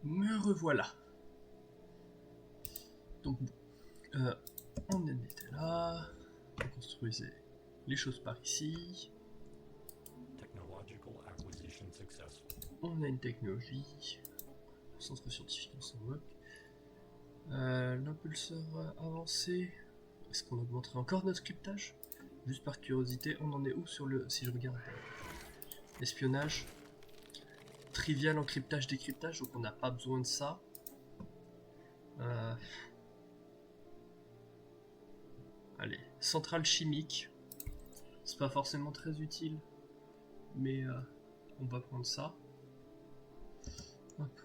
Me revoilà. Donc, on en était là. On construisait les choses par ici. Technological acquisition successful. On a une technologie. Centre scientifique, on s'en moque. L'impulseur avancé. Est-ce qu'on augmenterait encore notre cryptage? Juste par curiosité, on en est où sur le... Si je regarde... espionnage. Trivial encryptage, décryptage, donc on n'a pas besoin de ça. Allez, centrale chimique. C'est pas forcément très utile, mais on va prendre ça. Hop.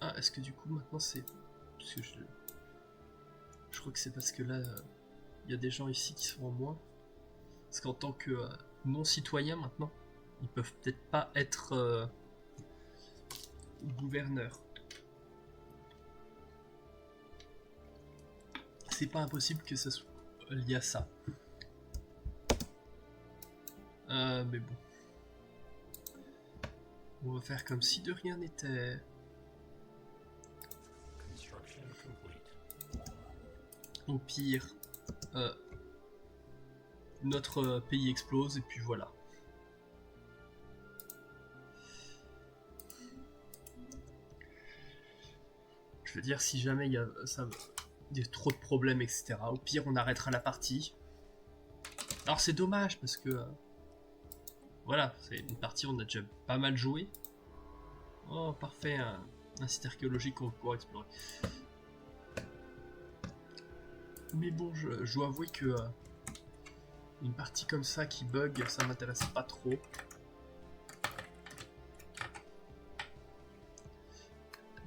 Ah, est-ce que du coup maintenant c'est... Parce que je crois que c'est parce que là, il y a des gens ici qui sont en moins. Parce qu'en tant que non-citoyens maintenant, ils peuvent peut-être pas être gouverneurs. C'est pas impossible que ça soit lié à ça. Mais bon. On va faire comme si de rien n'était. Construction complete. Au pire, notre pays explose et puis voilà. Je veux dire, si jamais il y a trop de problèmes, etc. Au pire, on arrêtera la partie. Alors c'est dommage parce que voilà, c'est une partie où on a déjà pas mal joué. Oh parfait, un site archéologique qu'on pourra explorer. Mais bon, je dois avouer que une partie comme ça qui bug, ça m'intéresse pas trop.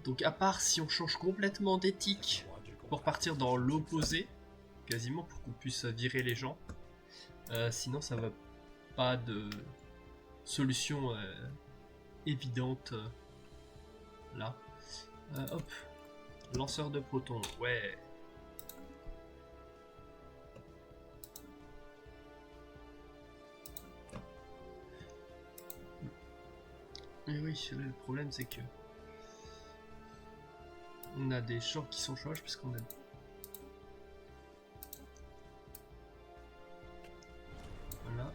Donc à part si on change complètement d'éthique pour partir dans l'opposé, quasiment pour qu'on puisse virer les gens, sinon ça va pas de solution évidente là. Hop, lanceur de protons, ouais. Et oui, le problème c'est que on a des champs qui sont chauds puisqu'on a... Voilà.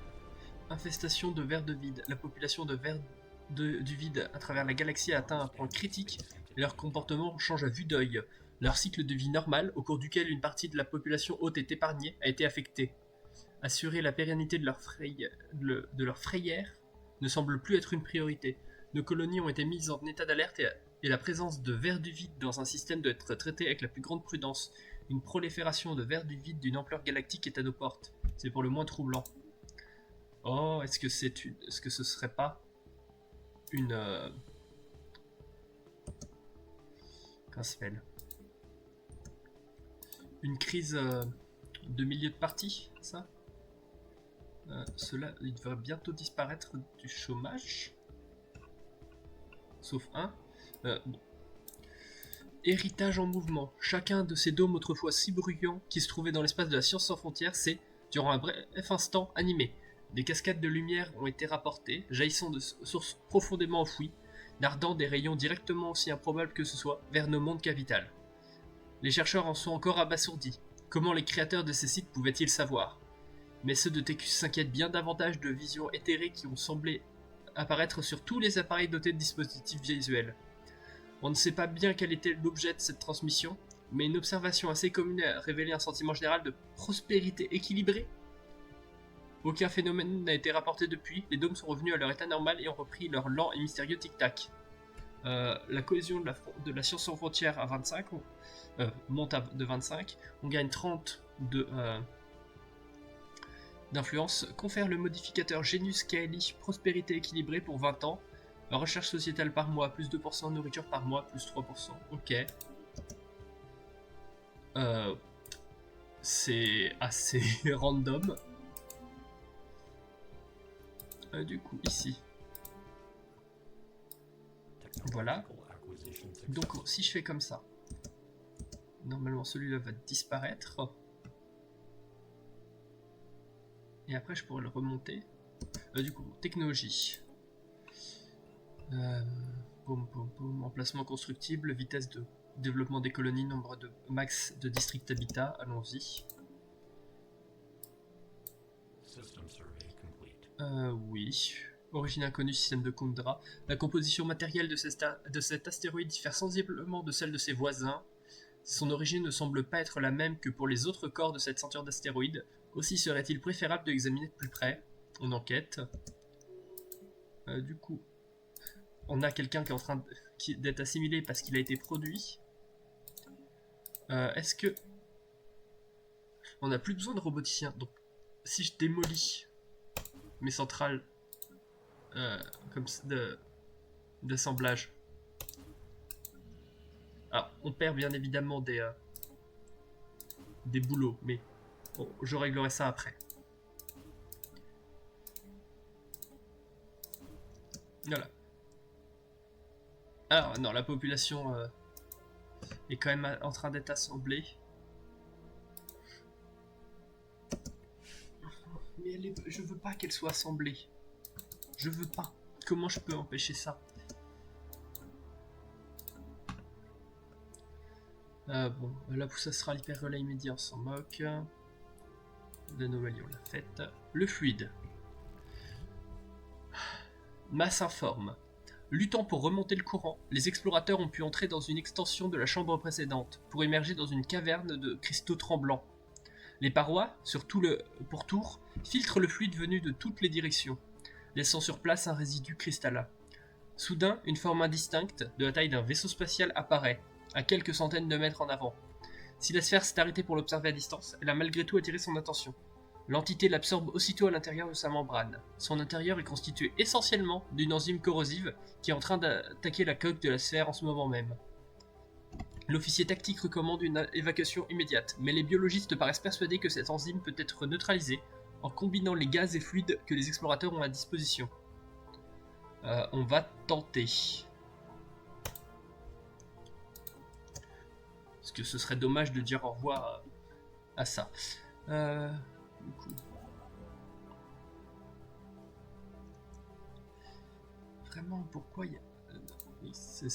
Infestation de vers de vide. La population de vers du vide à travers la galaxie a atteint un point critique et leur comportement change à vue d'œil. Leur cycle de vie normal, au cours duquel une partie de la population haute est épargnée, a été affecté. Assurer la pérennité de leur frayère ne semble plus être une priorité. Nos colonies ont été mises en état d'alerte et la présence de vers du vide dans un système doit être traitée avec la plus grande prudence. Une prolifération de vers du vide d'une ampleur galactique est à nos portes. C'est pour le moins troublant. Oh, est-ce que ce serait pas une... Comment ça s'appelle? Une crise de milieu de partie, ça? Cela, il devrait bientôt disparaître du chômage. Sauf un. Bon. Héritage en mouvement. Chacun de ces dômes autrefois si bruyants qui se trouvaient dans l'espace de la science sans frontières s'est, durant un bref instant, animé. Des cascades de lumière ont été rapportées, jaillissant de sources profondément enfouies, dardant des rayons directement aussi improbables que ce soit vers nos mondes capitales. Les chercheurs en sont encore abasourdis. Comment les créateurs de ces sites pouvaient-ils savoir? Mais ceux de TQ s'inquiètent bien davantage de visions éthérées qui ont semblé apparaître sur tous les appareils dotés de dispositifs visuels. On ne sait pas bien quel était l'objet de cette transmission, mais une observation assez commune a révélé un sentiment général de prospérité équilibrée. Aucun phénomène n'a été rapporté depuis, les dômes sont revenus à leur état normal et ont repris leur lent et mystérieux tic-tac. La cohésion de la science sans frontières à 25, monte de 25, on gagne 30 d'influence, confère le modificateur Genus Caeli prospérité équilibrée pour 20 ans, recherche sociétale par mois, plus 2%, nourriture par mois, plus 3%, ok. C'est assez random. Du coup, ici. Voilà. Donc, si je fais comme ça, normalement celui-là va disparaître. Et après, je pourrais le remonter. Du coup, technologie. Emplacement constructible, vitesse de développement des colonies, nombre de max de districts habitat, allons-y. Oui. Origine inconnue, système de Kundra. La composition matérielle de cet astéroïde diffère sensiblement de celle de ses voisins. Son origine ne semble pas être la même que pour les autres corps de cette ceinture d'astéroïdes. Aussi serait-il préférable de l'examiner de plus près. On enquête. Du coup, on a quelqu'un qui est en train d'être assimilé parce qu'il a été produit. Est-ce que... On n'a plus besoin de roboticiens. Donc, si je démolis mes centrales comme d'assemblage. Alors, on perd bien évidemment des boulots, mais bon, je réglerai ça après. Voilà. Alors, non, la population est quand même en train d'être assemblée. Mais je veux pas qu'elle soit assemblée. Je veux pas. Comment je peux empêcher ça? Bon, là où ça sera l'hyper relais immédiat, on s'en moque. L'anomalie, on l'a faite. Le fluide. Masse informe. Luttant pour remonter le courant, les explorateurs ont pu entrer dans une extension de la chambre précédente, pour émerger dans une caverne de cristaux tremblants. Les parois, sur tout le pourtour, filtrent le fluide venu de toutes les directions, laissant sur place un résidu cristallin. Soudain, une forme indistincte, de la taille d'un vaisseau spatial, apparaît, à quelques centaines de mètres en avant. Si la sphère s'est arrêtée pour l'observer à distance, elle a malgré tout attiré son attention. L'entité l'absorbe aussitôt à l'intérieur de sa membrane. Son intérieur est constitué essentiellement d'une enzyme corrosive qui est en train d'attaquer la coque de la sphère en ce moment même. L'officier tactique recommande une évacuation immédiate, mais les biologistes paraissent persuadés que cette enzyme peut être neutralisée en combinant les gaz et fluides que les explorateurs ont à disposition. On va tenter. Parce que ce serait dommage de dire au revoir à ça. Du coup. Vraiment, pourquoi il y a...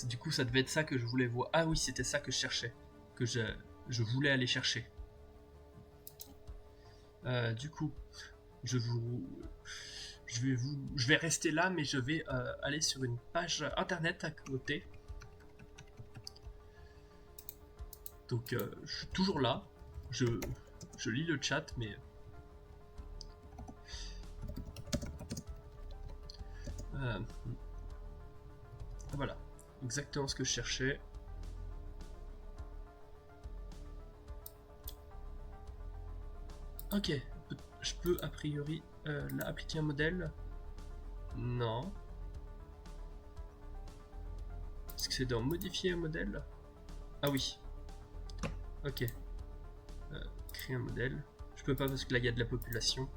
du coup, ça devait être ça que je voulais voir. Ah oui, c'était ça que je cherchais. Que je voulais aller chercher. Du coup, je vais rester là, mais je vais aller sur une page internet à côté. Donc, je suis toujours là. Je lis le chat, mais... Voilà, exactement ce que je cherchais. Ok, je peux a priori là appliquer un modèle. Non. Est-ce que c'est dans modifier un modèle? Ah oui. Ok. Créer un modèle. Je peux pas parce que là il y a de la population.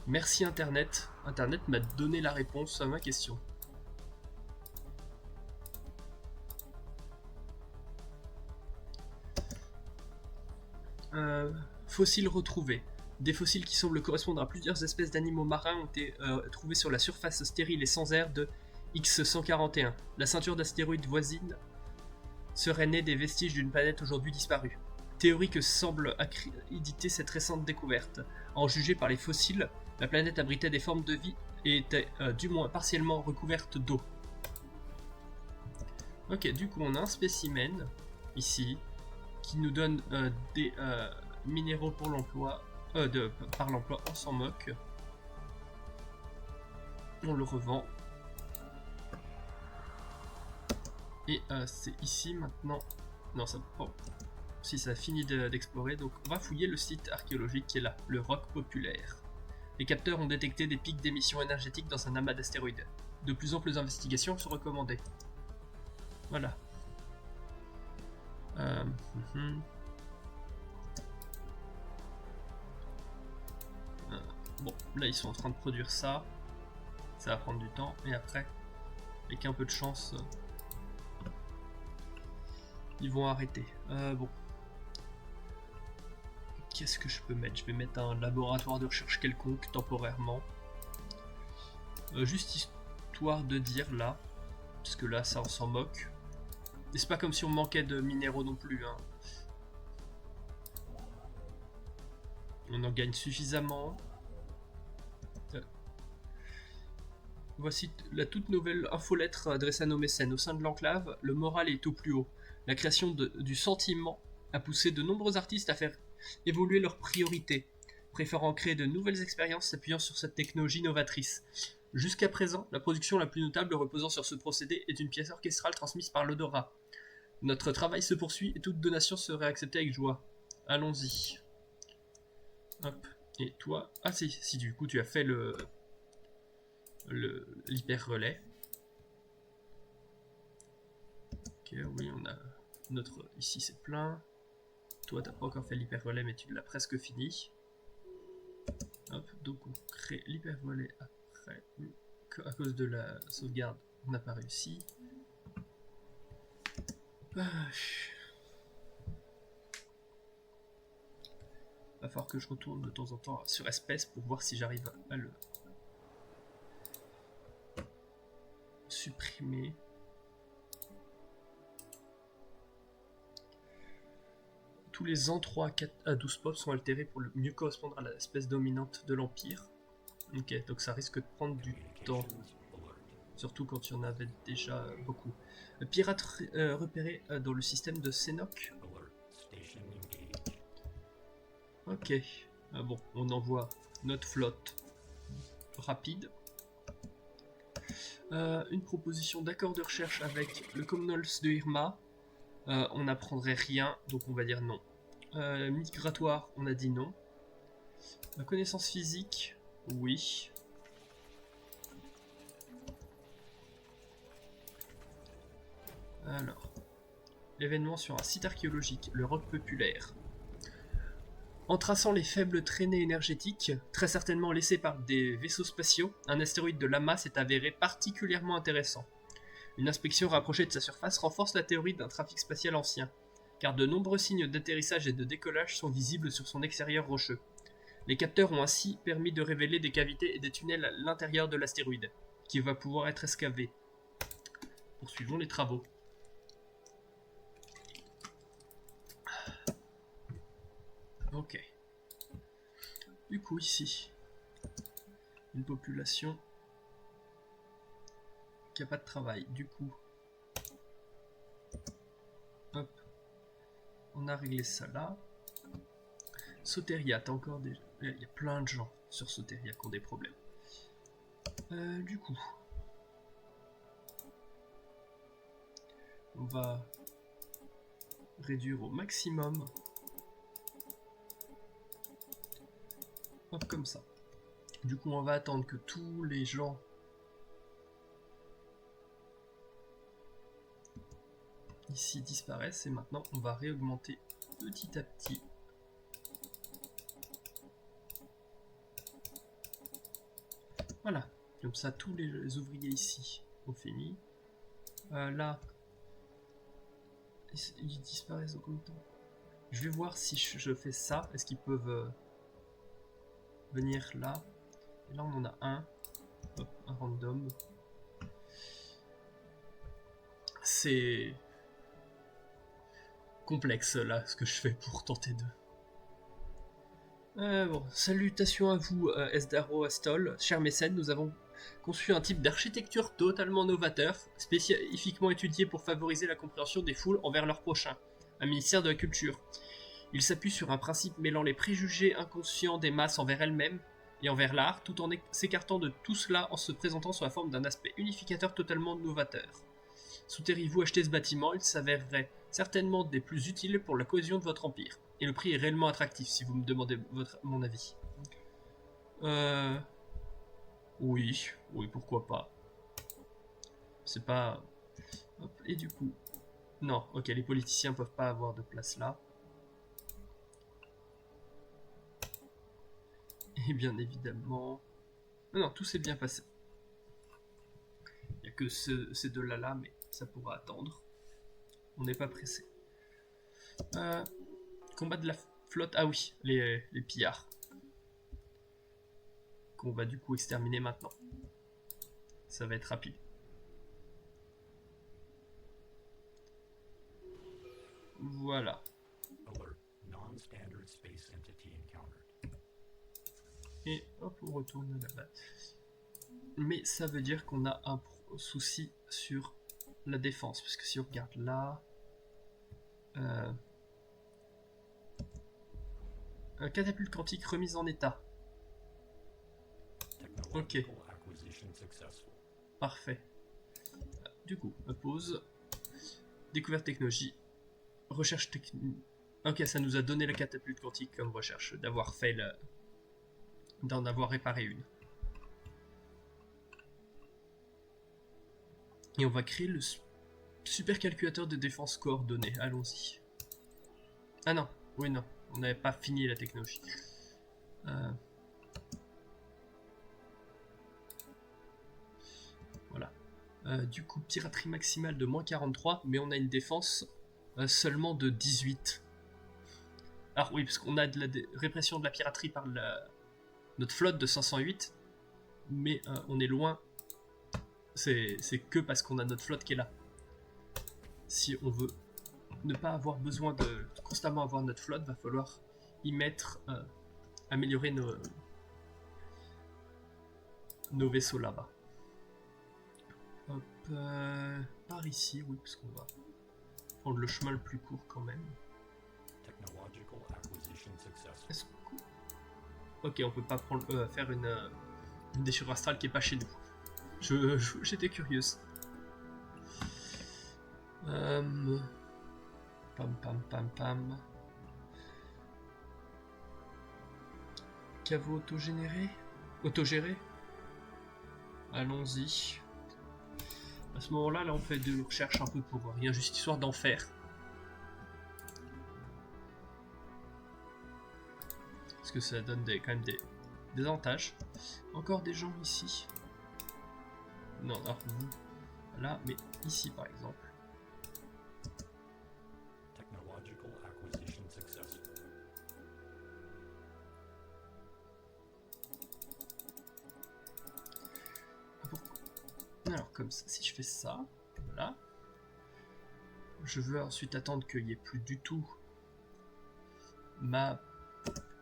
Merci Internet. Internet m'a donné la réponse à ma question. Fossiles retrouvés. Des fossiles qui semblent correspondre à plusieurs espèces d'animaux marins ont été trouvés sur la surface stérile et sans air de X141. La ceinture d'astéroïdes voisine serait née des vestiges d'une planète aujourd'hui disparue. Théorie que semble accréditer cette récente découverte. En juger par les fossiles, la planète abritait des formes de vie et était du moins partiellement recouverte d'eau. Ok, du coup on a un spécimen ici qui nous donne des minéraux pour l'emploi, par l'emploi, on s'en moque. On le revend. Et c'est ici maintenant. Non, ça. Oh. Si ça a fini d'explorer, donc on va fouiller le site archéologique qui est là, le roc populaire. Les capteurs ont détecté des pics d'émissions énergétiques dans un amas d'astéroïdes. De plus amples investigations sont recommandées. Voilà. Bon, là ils sont en train de produire ça. Ça va prendre du temps. Et après, avec un peu de chance, ils vont arrêter. Bon. Qu'est-ce que je peux mettre? Je vais mettre un laboratoire de recherche quelconque temporairement. Juste histoire de dire là. Parce que là, ça on s'en moque. Et c'est pas comme si on manquait de minéraux non plus. Hein. On en gagne suffisamment. Voici la toute nouvelle infolettre adressée à nos mécènes. Au sein de l'enclave, le moral est au plus haut. La création du sentiment a poussé de nombreux artistes à faire évoluer leurs priorités, préférant créer de nouvelles expériences s'appuyant sur cette technologie novatrice. Jusqu'à présent, la production la plus notable reposant sur ce procédé est une pièce orchestrale transmise par l'odorat. Notre travail se poursuit et toute donation serait acceptée avec joie. Allons-y. Hop. Et toi... Ah si du coup tu as fait l'hyper relais. Ok, oui, on a notre... Ici c'est plein. Toi t'as pas encore fait l'hyper relais mais tu l'as presque fini. Hop, donc on crée l'hyper relais après. À cause de la sauvegarde, on n'a pas réussi. Va falloir que je retourne de temps en temps sur espèce pour voir si j'arrive à le supprimer. Tous les ans 3 à 12 pop sont altérés pour mieux correspondre à l'espèce dominante de l'Empire. Ok, donc ça risque de prendre du temps. Communications alert. Surtout quand il y en avait déjà beaucoup. Pirate repéré dans le système de Sénoc. Alert. Station engaged. Ok. Bon, on envoie notre flotte rapide. Une proposition d'accord de recherche avec le Commonwealth de Irma. On n'apprendrait rien, donc on va dire non. Migratoire, on a dit non. Connaissance physique, oui. Alors, événement sur un site archéologique, le roc populaire. En traçant les faibles traînées énergétiques, très certainement laissées par des vaisseaux spatiaux, un astéroïde de Lama s'est avéré particulièrement intéressant. Une inspection rapprochée de sa surface renforce la théorie d'un trafic spatial ancien, car de nombreux signes d'atterrissage et de décollage sont visibles sur son extérieur rocheux. Les capteurs ont ainsi permis de révéler des cavités et des tunnels à l'intérieur de l'astéroïde, qui va pouvoir être excavé. Poursuivons les travaux. Ok. Du coup, ici, une population qui n'a pas de travail. Du coup, hop, on a réglé ça là. Soteria, t'as encore des... Il y a plein de gens sur Soteria qui ont des problèmes. Du coup, on va réduire au maximum. Hop, comme ça. Du coup, on va attendre que tous les gens ici disparaissent et maintenant on va réaugmenter petit à petit. Voilà, comme ça tous les ouvriers ici ont fini. Là, ils disparaissent au combien de temps? Je vais voir si je fais ça. Est-ce qu'ils peuvent venir là? Et là on en a un. Hop, un random. C'est complexe là ce que je fais pour tenter de... bon, salutations à vous Esdaro Astol, cher mécène, nous avons conçu un type d'architecture totalement novateur, spécifiquement étudié pour favoriser la compréhension des foules envers leurs prochains, un ministère de la culture. Il s'appuie sur un principe mêlant les préjugés inconscients des masses envers elles-mêmes et envers l'art, tout en s'écartant de tout cela en se présentant sous la forme d'un aspect unificateur totalement novateur. Souhaitez-vous acheter ce bâtiment, il s'avérerait certainement des plus utiles pour la cohésion de votre empire. Et le prix est réellement attractif si vous me demandez mon avis. Oui, pourquoi pas. C'est pas... Hop, et du coup... Non, ok, les politiciens peuvent pas avoir de place là. Et bien évidemment... Non, tout s'est bien passé. Il n'y a que ces deux-là là, mais ça pourra attendre. On n'est pas pressé. Combat de la flotte... Ah oui, les pillards. Qu'on va du coup exterminer maintenant. Ça va être rapide. Voilà. Alert. Non-standard space entity encountered. Et hop, on retourne là-bas. Mais ça veut dire qu'on a un souci sur la défense. Parce que si on regarde là... catapulte quantique remise en état. Ok. Parfait. Du coup, pause. Découverte technologie. Recherche technique. Ok, ça nous a donné la catapulte quantique comme recherche, d'avoir fait d'en avoir réparé une. Et on va créer le supercalculateur de défense coordonnée. Allons-y. Ah non, oui non, on n'avait pas fini la technologie. Voilà. Du coup, piraterie maximale de -43, mais on a une défense seulement de 18. Alors oui, parce qu'on a de la répression de la piraterie par notre flotte de 508, mais on est loin. C'est que parce qu'on a notre flotte qui est là. Si on veut ne pas avoir besoin de constamment avoir notre flotte, va falloir y mettre, améliorer nos vaisseaux là-bas. Hop, par ici, oui, parce qu'on va prendre le chemin le plus court quand même. Technological acquisition successful. Est-ce que... Ok, on peut pas prendre, faire une déchirure astrale qui est pas chez nous. J'étais curieuse. Pam pam pam pam. Caveau autogénéré? Autogéré? Allons-y. À ce moment-là, là, on fait de recherche un peu pour rien, juste histoire d'en faire. Parce que ça donne quand même des avantages. Encore des gens ici. Non, alors vous, là, mais ici par exemple. Technological acquisition successful. Alors comme ça, si je fais ça, voilà. Je veux ensuite attendre qu'il n'y ait plus du tout ma...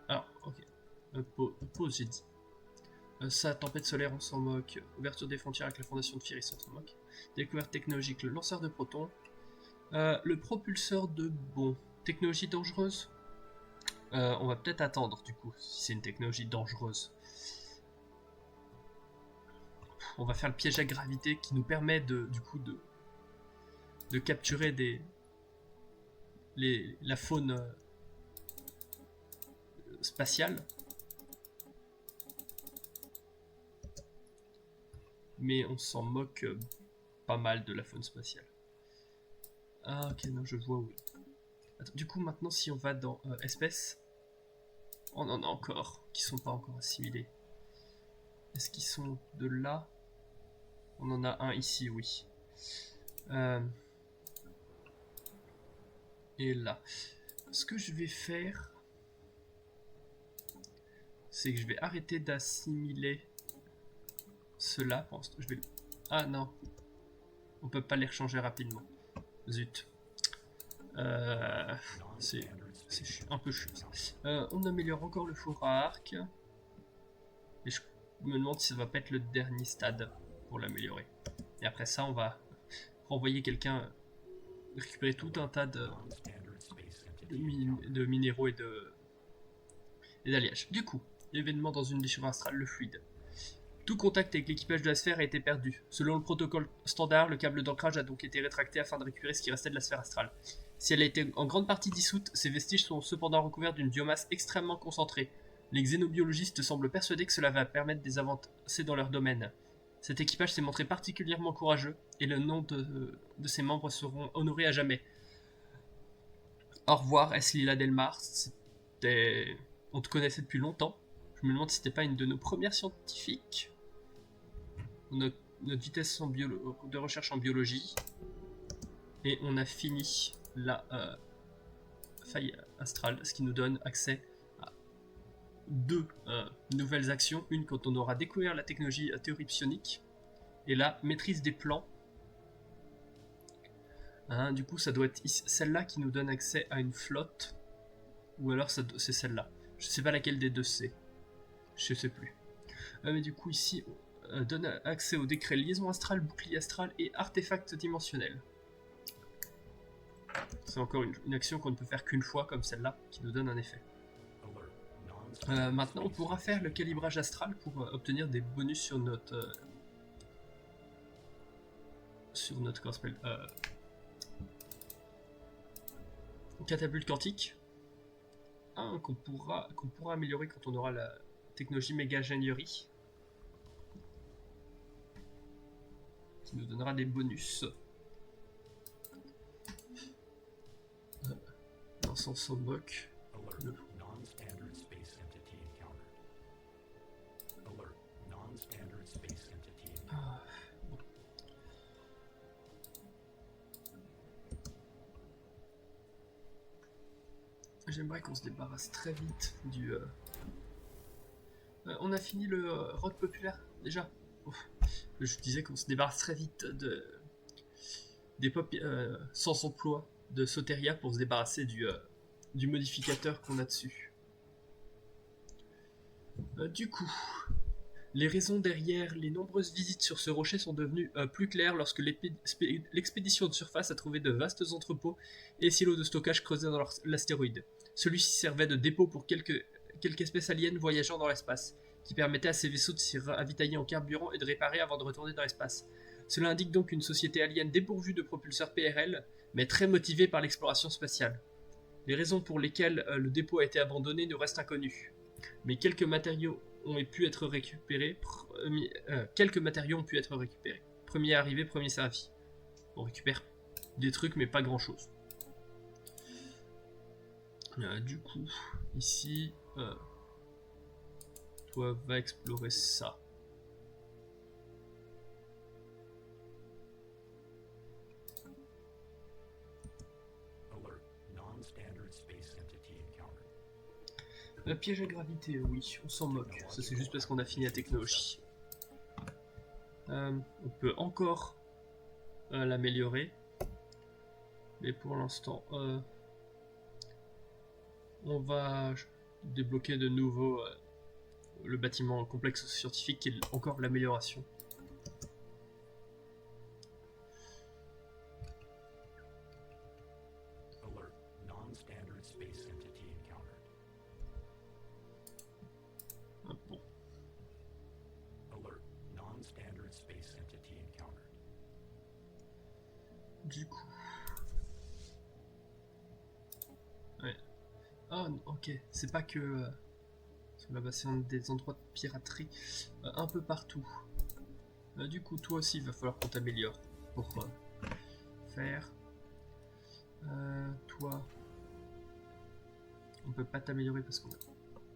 Alors, ok. Pause, j'ai dit. Ça, tempête solaire, on s'en moque. Ouverture des frontières avec la fondation de Firis, on s'en moque. Découverte technologique, le lanceur de protons. Le propulseur de bon. Technologie dangereuse. On va peut-être attendre, du coup, si c'est une technologie dangereuse. On va faire le piège à gravité qui nous permet de capturer la faune spatiale. Mais on s'en moque pas mal de la faune spatiale. Ah ok, non, je vois oui. Attends, du coup, maintenant, si on va dans espèces, on en a encore qui sont pas encore assimilés. Est-ce qu'ils sont de là? On en a un ici, oui. Et là. Ce que je vais faire, c'est que je vais arrêter d'assimiler cela. Je vais... Ah non. On peut pas les rechanger rapidement. Zut. C'est un peu chiant ça. On améliore encore le four à arc. Et je me demande si ça va pas être le dernier stade pour l'améliorer. Et après ça, on va renvoyer quelqu'un récupérer tout un tas de minéraux et d'alliages. Du coup, événement dans une déchirure astrale, le fluide. Tout contact avec l'équipage de la sphère a été perdu. Selon le protocole standard, le câble d'ancrage a donc été rétracté afin de récupérer ce qui restait de la sphère astrale. Si elle a été en grande partie dissoute, ces vestiges sont cependant recouverts d'une biomasse extrêmement concentrée. Les xénobiologistes semblent persuadés que cela va permettre des avancées dans leur domaine. Cet équipage s'est montré particulièrement courageux, et le nom de ses membres seront honorés à jamais. Au revoir, Eslila Delmar. On te connaissait depuis longtemps. Je me demande si c'était pas une de nos premières scientifiques. Notre vitesse de recherche en biologie. Et on a fini la faille astrale, ce qui nous donne accès à deux nouvelles actions. Une quand on aura découvert la technologie théorie psionique. Et la maîtrise des plans. Du coup, ça doit être celle-là qui nous donne accès à une flotte. Ou alors c'est celle-là. Je sais pas laquelle des deux c'est. Je sais plus. Mais du coup, ici, donne accès au décret liaison astrale, bouclier astral et artefact dimensionnel. C'est encore une action qu'on ne peut faire qu'une fois, comme celle-là, qui nous donne un effet. Maintenant, on pourra faire le calibrage astral pour obtenir des bonus sur notre... comment ça s'appelle, catapulte quantique. Qu'on pourra améliorer quand on aura la technologie méga ingénierie. Qui nous donnera des bonus. L'encens s'en moque. Non-standard space entity encountered. Alert. Non-standard space entity encountered. Bon. J'aimerais qu'on se débarrasse très vite du... on a fini le rock populaire, déjà. Ouf. Je disais qu'on se débarrasse très vite des sans emploi de Soteria pour se débarrasser du modificateur qu'on a dessus. Du coup, les raisons derrière les nombreuses visites sur ce rocher sont devenues plus claires lorsque l'expédition de surface a trouvé de vastes entrepôts et silos de stockage creusés dans l'astéroïde. Celui-ci servait de dépôt pour quelques espèces aliens voyageant dans l'espace, qui permettait à ces vaisseaux de s'y ravitailler en carburant et de réparer avant de retourner dans l'espace. Cela indique donc une société alien dépourvue de propulseurs PRL, mais très motivée par l'exploration spatiale. Les raisons pour lesquelles le dépôt a été abandonné nous restent inconnues, mais quelques matériaux ont pu être récupérés. Premier arrivé, premier servi. On récupère des trucs, mais pas grand-chose. Du coup, ici, toi, va explorer ça. Alert. Non-standard space entity encountered. Piège à gravité, oui, on s'en moque. Ça, c'est juste parce qu'on a fini la technologie. On peut encore l'améliorer. Mais pour l'instant, on va débloquer de nouveau le bâtiment complexe scientifique qui est encore l'amélioration. Alert. Non-standard space entity encountered. Bon. Alert. Non-standard space entity encountered. Du coup. Ouais. Ah, ok. C'est pas que. Là-bas, c'est des endroits de piraterie un peu partout. Du coup, toi aussi, il va falloir qu'on t'améliore pour faire. Toi. On peut pas t'améliorer parce qu'on n'a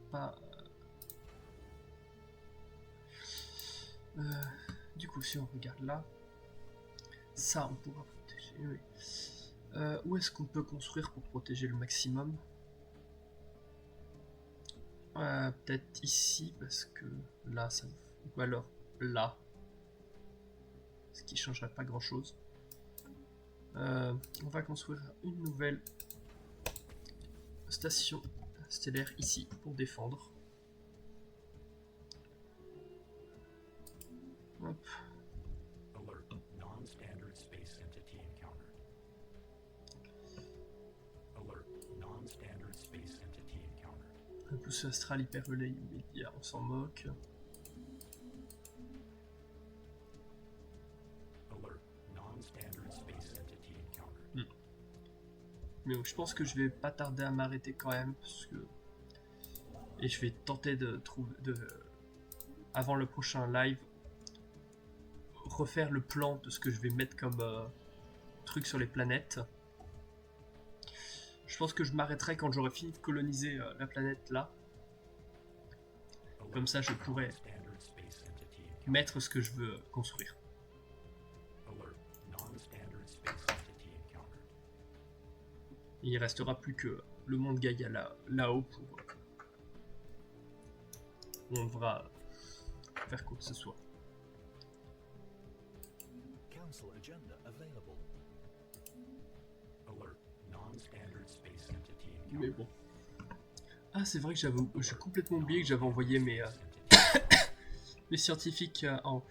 pas. Du coup, si on regarde là, ça on pourra protéger. Oui. Où est-ce qu'on peut construire pour protéger le maximum? Peut-être ici parce que là, ça. Ou alors là, ce qui changerait pas grand-chose. On va construire une nouvelle station stellaire ici pour défendre. Hop. Alert. Non-standard space entity encountered. Alert. Non-standard space entity encountered. Un pouce astral hyper relais immédiat, on s'en moque. Alert. Non-standard space entity encountered. Mais je pense que je vais pas tarder à m'arrêter quand même parce que. Et je vais tenter de trouver avant le prochain live refaire le plan de ce que je vais mettre comme truc sur les planètes. Je pense que je m'arrêterai quand j'aurai fini de coloniser la planète là. Comme ça je pourrai Non-standard space entity encountered. mettre ce que je veux construire. Alert. Non-standard space entity encountered. Et il restera plus que le monde Gaïa là-haut pour où on devra faire quoi que ce soit. Council agenda available. Alert. Non-standard space entity encountered. Mais bon. Ah, c'est vrai que j'ai complètement oublié que j'avais envoyé mes scientifiques en.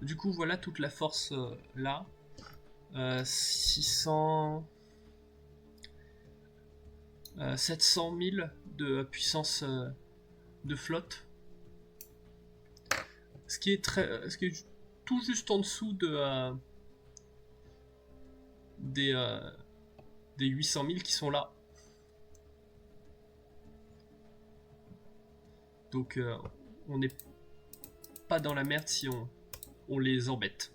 Du coup, voilà toute la force là. 600. 700 000 de puissance de flotte. Ce qui est tout juste en dessous des 800 000 qui sont là. Donc on n'est pas dans la merde si on les embête.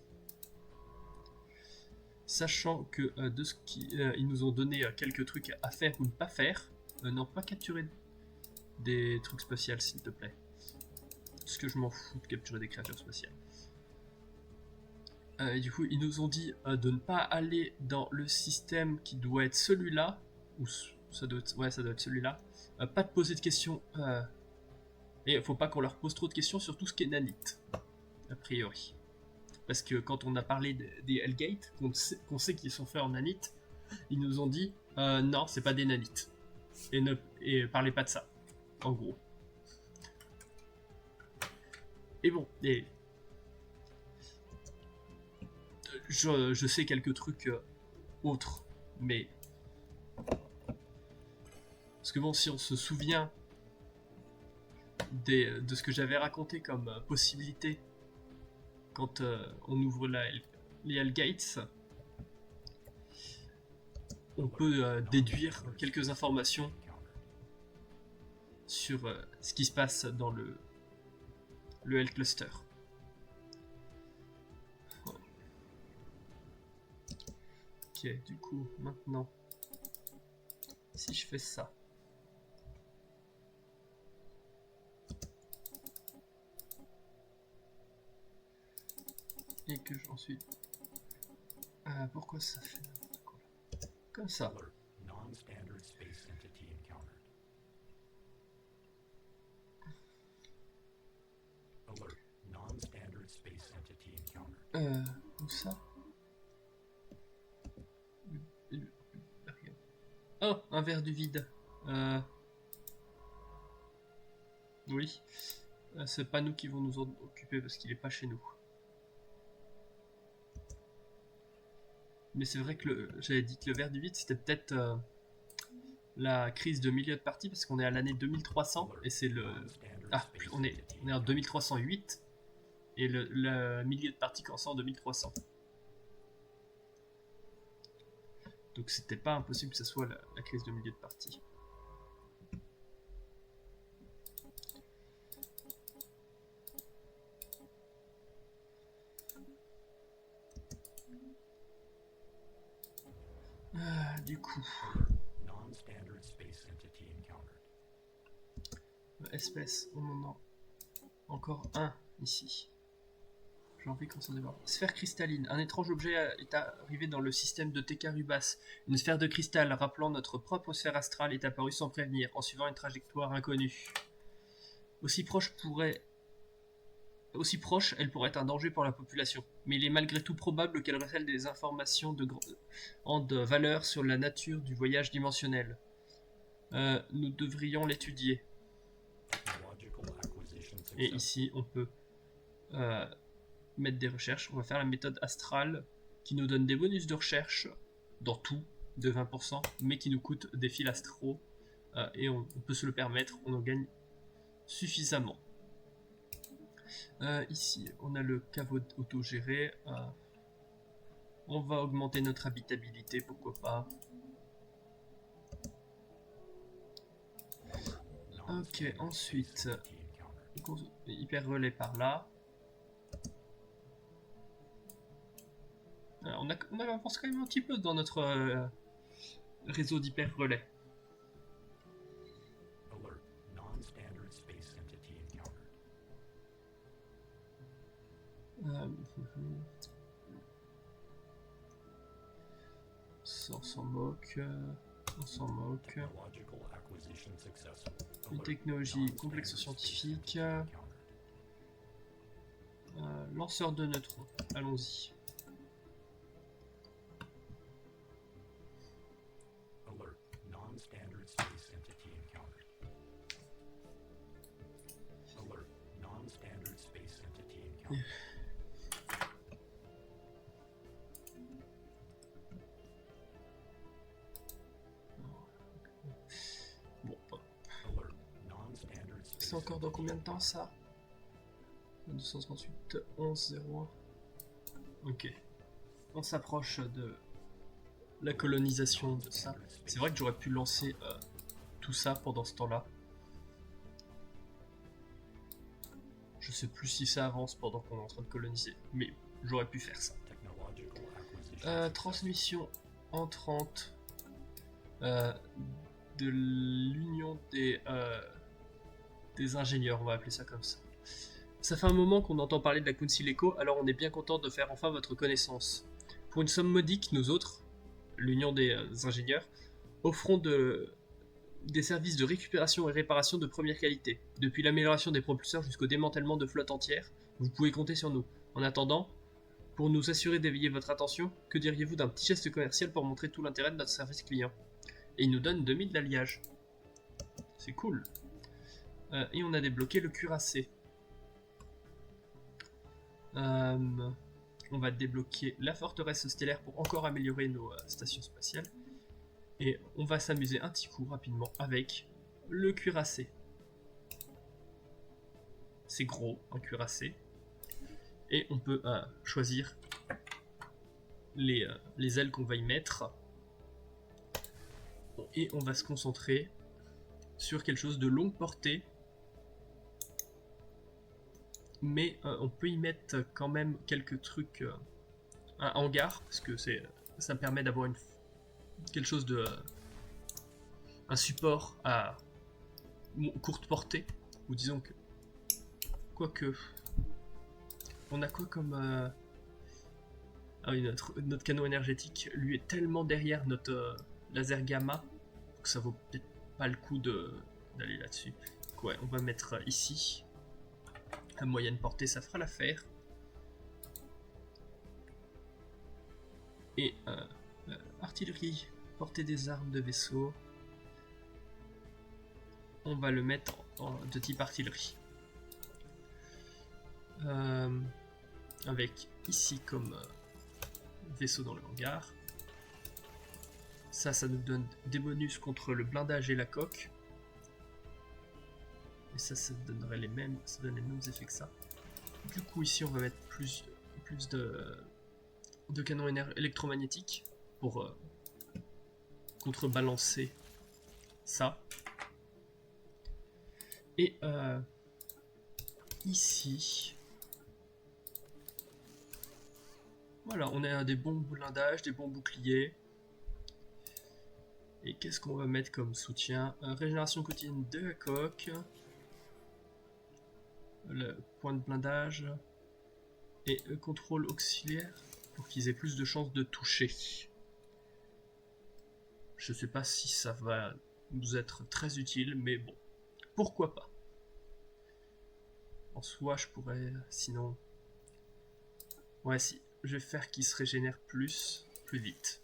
Sachant que de ce ils nous ont donné quelques trucs à faire ou ne pas faire. Non, pas capturer des trucs spatials s'il te plaît. Parce que je m'en fous de capturer des créatures spatiales. Et du coup, ils nous ont dit de ne pas aller dans le système qui doit être celui-là. Ou ça doit être celui-là. Pas de poser de questions. Et il faut pas qu'on leur pose trop de questions sur tout ce qui est nanite. A priori. Parce que quand on a parlé des Hellgate, qu'on sait qu'ils sont faits en nanites, ils nous ont dit non, c'est pas des nanites. Et parlez pas de ça, en gros. Et bon, je sais quelques trucs autres, mais... Parce que bon, si on se souvient de ce que j'avais raconté comme possibilité quand on ouvre les Hellgates, on peut déduire quelques informations sur ce qui se passe dans le Hell Cluster. Ok, du coup, maintenant, si je fais ça, et que ensuite, pourquoi ça fait n'importe quoi là? Comme ça. Alert. Non-standard space entity encountered. Alert. Non-standard space entity encountered. Où ça? Oh, un verre du vide. Oui. C'est pas nous qui vont nous en occuper parce qu'il est pas chez nous. Mais c'est vrai que j'avais dit que le verre du vide c'était peut-être la crise de milieu de partie parce qu'on est à l'année 2300 et c'est le... Ah, on est en 2308 et le milieu de partie commence en 2300. Donc c'était pas impossible que ce soit la crise de milieu de partie. Du coup, Non-standard space entity encountered. espèce, on en a encore un ici. J'ai envie qu'on s'en débarrasse. Sphère cristalline. Un étrange objet est arrivé dans le système de Tekarubas. Une sphère de cristal rappelant notre propre sphère astrale est apparue sans prévenir, en suivant une trajectoire inconnue. Aussi proche, elle pourrait être un danger pour la population. Mais il est malgré tout probable qu'elle révèle des informations de grande valeur sur la nature du voyage dimensionnel. Nous devrions l'étudier. Logical acquisition Et success. ici, on peut mettre des recherches. On va faire la méthode astrale qui nous donne des bonus de recherche dans tout de 20%, mais qui nous coûte des fils astraux. Et on peut se le permettre, on en gagne suffisamment. Ici, on a le caveau autogéré. On va augmenter notre habitabilité, pourquoi pas. Ok, ensuite, hyper relais par là. On avance quand même un petit peu dans notre réseau d'hyper relais. Alert. Non-standard space entity encountered. On s'en moque. On s'en moque. Technological acquisition successful. Une Alert. technologie Non-standard complexe space scientifique. entity encountered. Lanceur de neutrons. Allons-y. Alert. Non-standard space entity encountered. Alert. Non-standard space entity encountered. Bon, Alert. Non-standard space c'est encore dans combien de temps ça? 238, 11, 01. Ok. On s'approche de la colonisation de ça. C'est vrai que j'aurais pu lancer tout ça pendant ce temps-là. Je sais plus si ça avance pendant qu'on est en train de coloniser, mais j'aurais pu faire ça. Technological acquisition successful. Transmission entrante de l'union des ingénieurs, on va appeler ça comme ça. Ça fait un moment qu'on entend parler de la Council Echo, alors on est bien content de faire enfin votre connaissance. Pour une somme modique, nous autres, l'union des ingénieurs, offrons des services de récupération et réparation de première qualité. Depuis l'amélioration des propulseurs jusqu'au démantèlement de flottes entières, vous pouvez compter sur nous. En attendant, Pour nous assurer d'éveiller votre attention, que diriez-vous d'un petit geste commercial pour montrer tout l'intérêt de notre service client? Et il nous donne 2000 d'alliage. C'est cool. Et on a débloqué le cuirassé. On va débloquer la forteresse stellaire pour encore améliorer nos stations spatiales. Et on va s'amuser un petit coup rapidement avec le cuirassé. C'est gros, un cuirassé. Et on peut choisir les ailes qu'on va y mettre. Et on va se concentrer sur quelque chose de longue portée. Mais on peut y mettre quand même quelques trucs. Un hangar, parce que ça permet d'avoir quelque chose de. Un support à courte portée. Ou disons que. Quoique. On a quoi comme. Ah oui, notre canon énergétique, lui, est tellement derrière notre laser gamma que ça vaut peut-être pas le coup d'aller là-dessus. Donc, ouais, on va mettre ici. À moyenne portée, ça fera l'affaire. Et artillerie, portée des armes de vaisseau. On va le mettre de type artillerie. Avec ici comme vaisseau dans le hangar. Ça nous donne des bonus contre le blindage et la coque. Et ça donnerait les mêmes, ça donne les mêmes effets que ça. Du coup ici on va mettre plus de canons électromagnétiques pour contrebalancer ça. Et ici, voilà, on a des bons blindages, des bons boucliers. Et qu'est-ce qu'on va mettre comme soutien? Régénération quotidienne de la coque. Le point de blindage. Et contrôle auxiliaire pour qu'ils aient plus de chances de toucher. Je sais pas si ça va nous être très utile, mais bon, pourquoi pas. En soi, je pourrais, sinon... Ouais, si, je vais faire qu'il se régénère plus vite.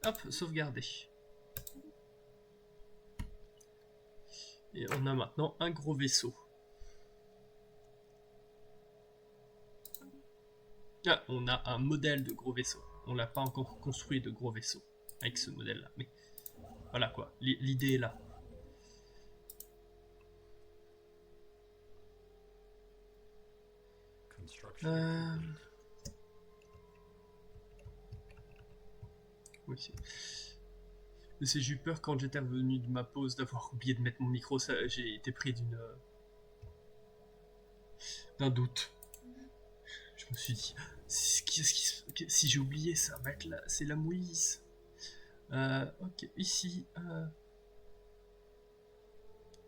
Hop, sauvegarder. Et on a maintenant un gros vaisseau. Ah, on a un modèle de gros vaisseau. On l'a pas encore construit de gros vaisseau avec ce modèle-là, mais voilà quoi, l'idée est là. Oui, j'ai eu peur quand j'étais revenu de ma pause d'avoir oublié de mettre mon micro. J'ai été pris d'un doute. Je me suis dit, si j'ai oublié, ça va être là, c'est la mouise. Ok, ici.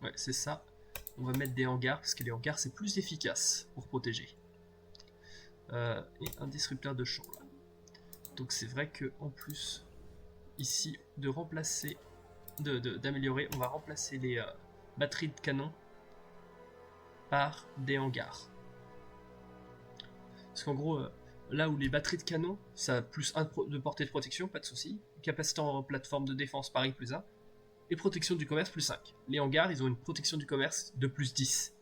Ouais, c'est ça. On va mettre des hangars parce que les hangars c'est plus efficace pour protéger. Et un disrupteur de champ là. Donc c'est vrai que en plus ici de remplacer, d'améliorer, on va remplacer les batteries de canon par des hangars. Parce qu'en gros, là où les batteries de canon, ça a plus 1 de portée de protection, pas de souci. Capacité en plateforme de défense, pareil, plus 1. Et protection du commerce, plus 5. Les hangars, ils ont une protection du commerce de plus 10.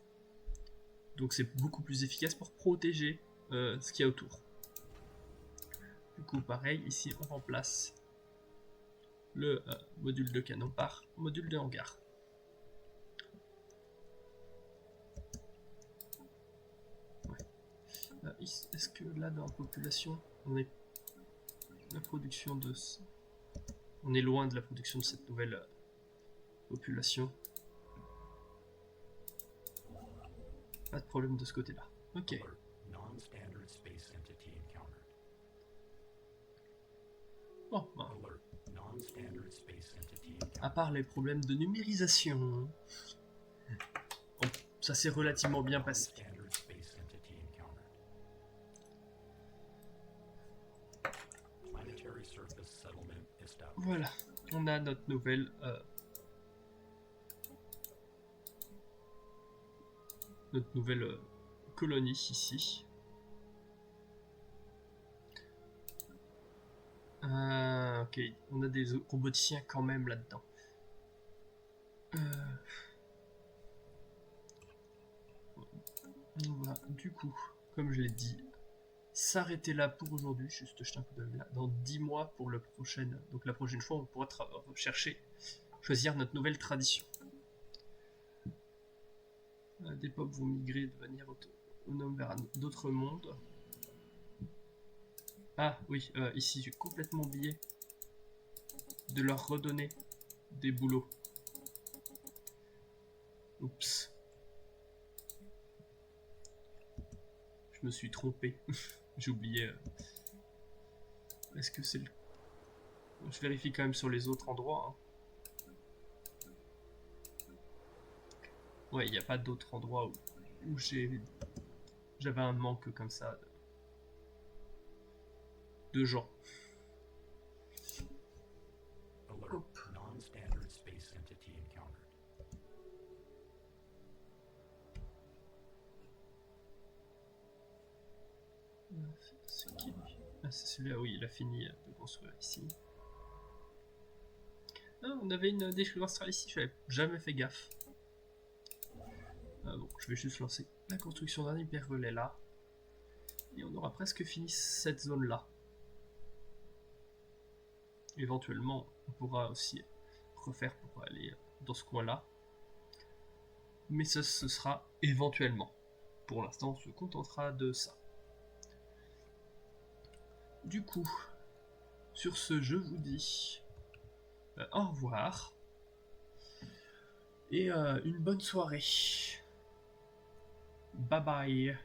Donc c'est beaucoup plus efficace pour protéger ce qu'il y a autour. Du coup, pareil, ici, on remplace le module de canon par module de hangar. Est-ce que là dans la population on est la production de on est loin de la production de cette nouvelle population? Pas de problème de ce côté là. Ok. Bon, ben. À part les problèmes de numérisation, bon, ça s'est relativement bien passé. Voilà, on a notre nouvelle colonie ici. Ok, on a des roboticiens quand même là-dedans. On va du coup, comme je l'ai dit, s'arrêter là pour aujourd'hui. Juste jeter un coup d'œil là. Dans 10 mois pour le prochain. Donc la prochaine fois, on pourra chercher, choisir notre nouvelle tradition. Des peuples vont migrer de manière autonome vers d'autres mondes. Ah oui, ici j'ai complètement oublié de leur redonner des boulots. Oups. Je me suis trompé. J'ai oublié. Est-ce que c'est le... Je vérifie quand même sur les autres endroits. Hein. Ouais, il n'y a pas d'autres endroits où j'avais un manque comme ça de gens. Alert. Non-standard space entity encountered. C'est qui lui? Ah, c'est celui-là, oui, il a fini de construire ici. Ah, on avait une décharge astrale ici, j'avais jamais fait gaffe. Bon, je vais juste lancer la construction d'un hyper relais là. Et on aura presque fini cette zone là. Éventuellement, on pourra aussi refaire pour aller dans ce coin là. Mais ce sera éventuellement. Pour l'instant, on se contentera de ça. Du coup, sur ce, je vous dis au revoir. Et une bonne soirée. Bye bye.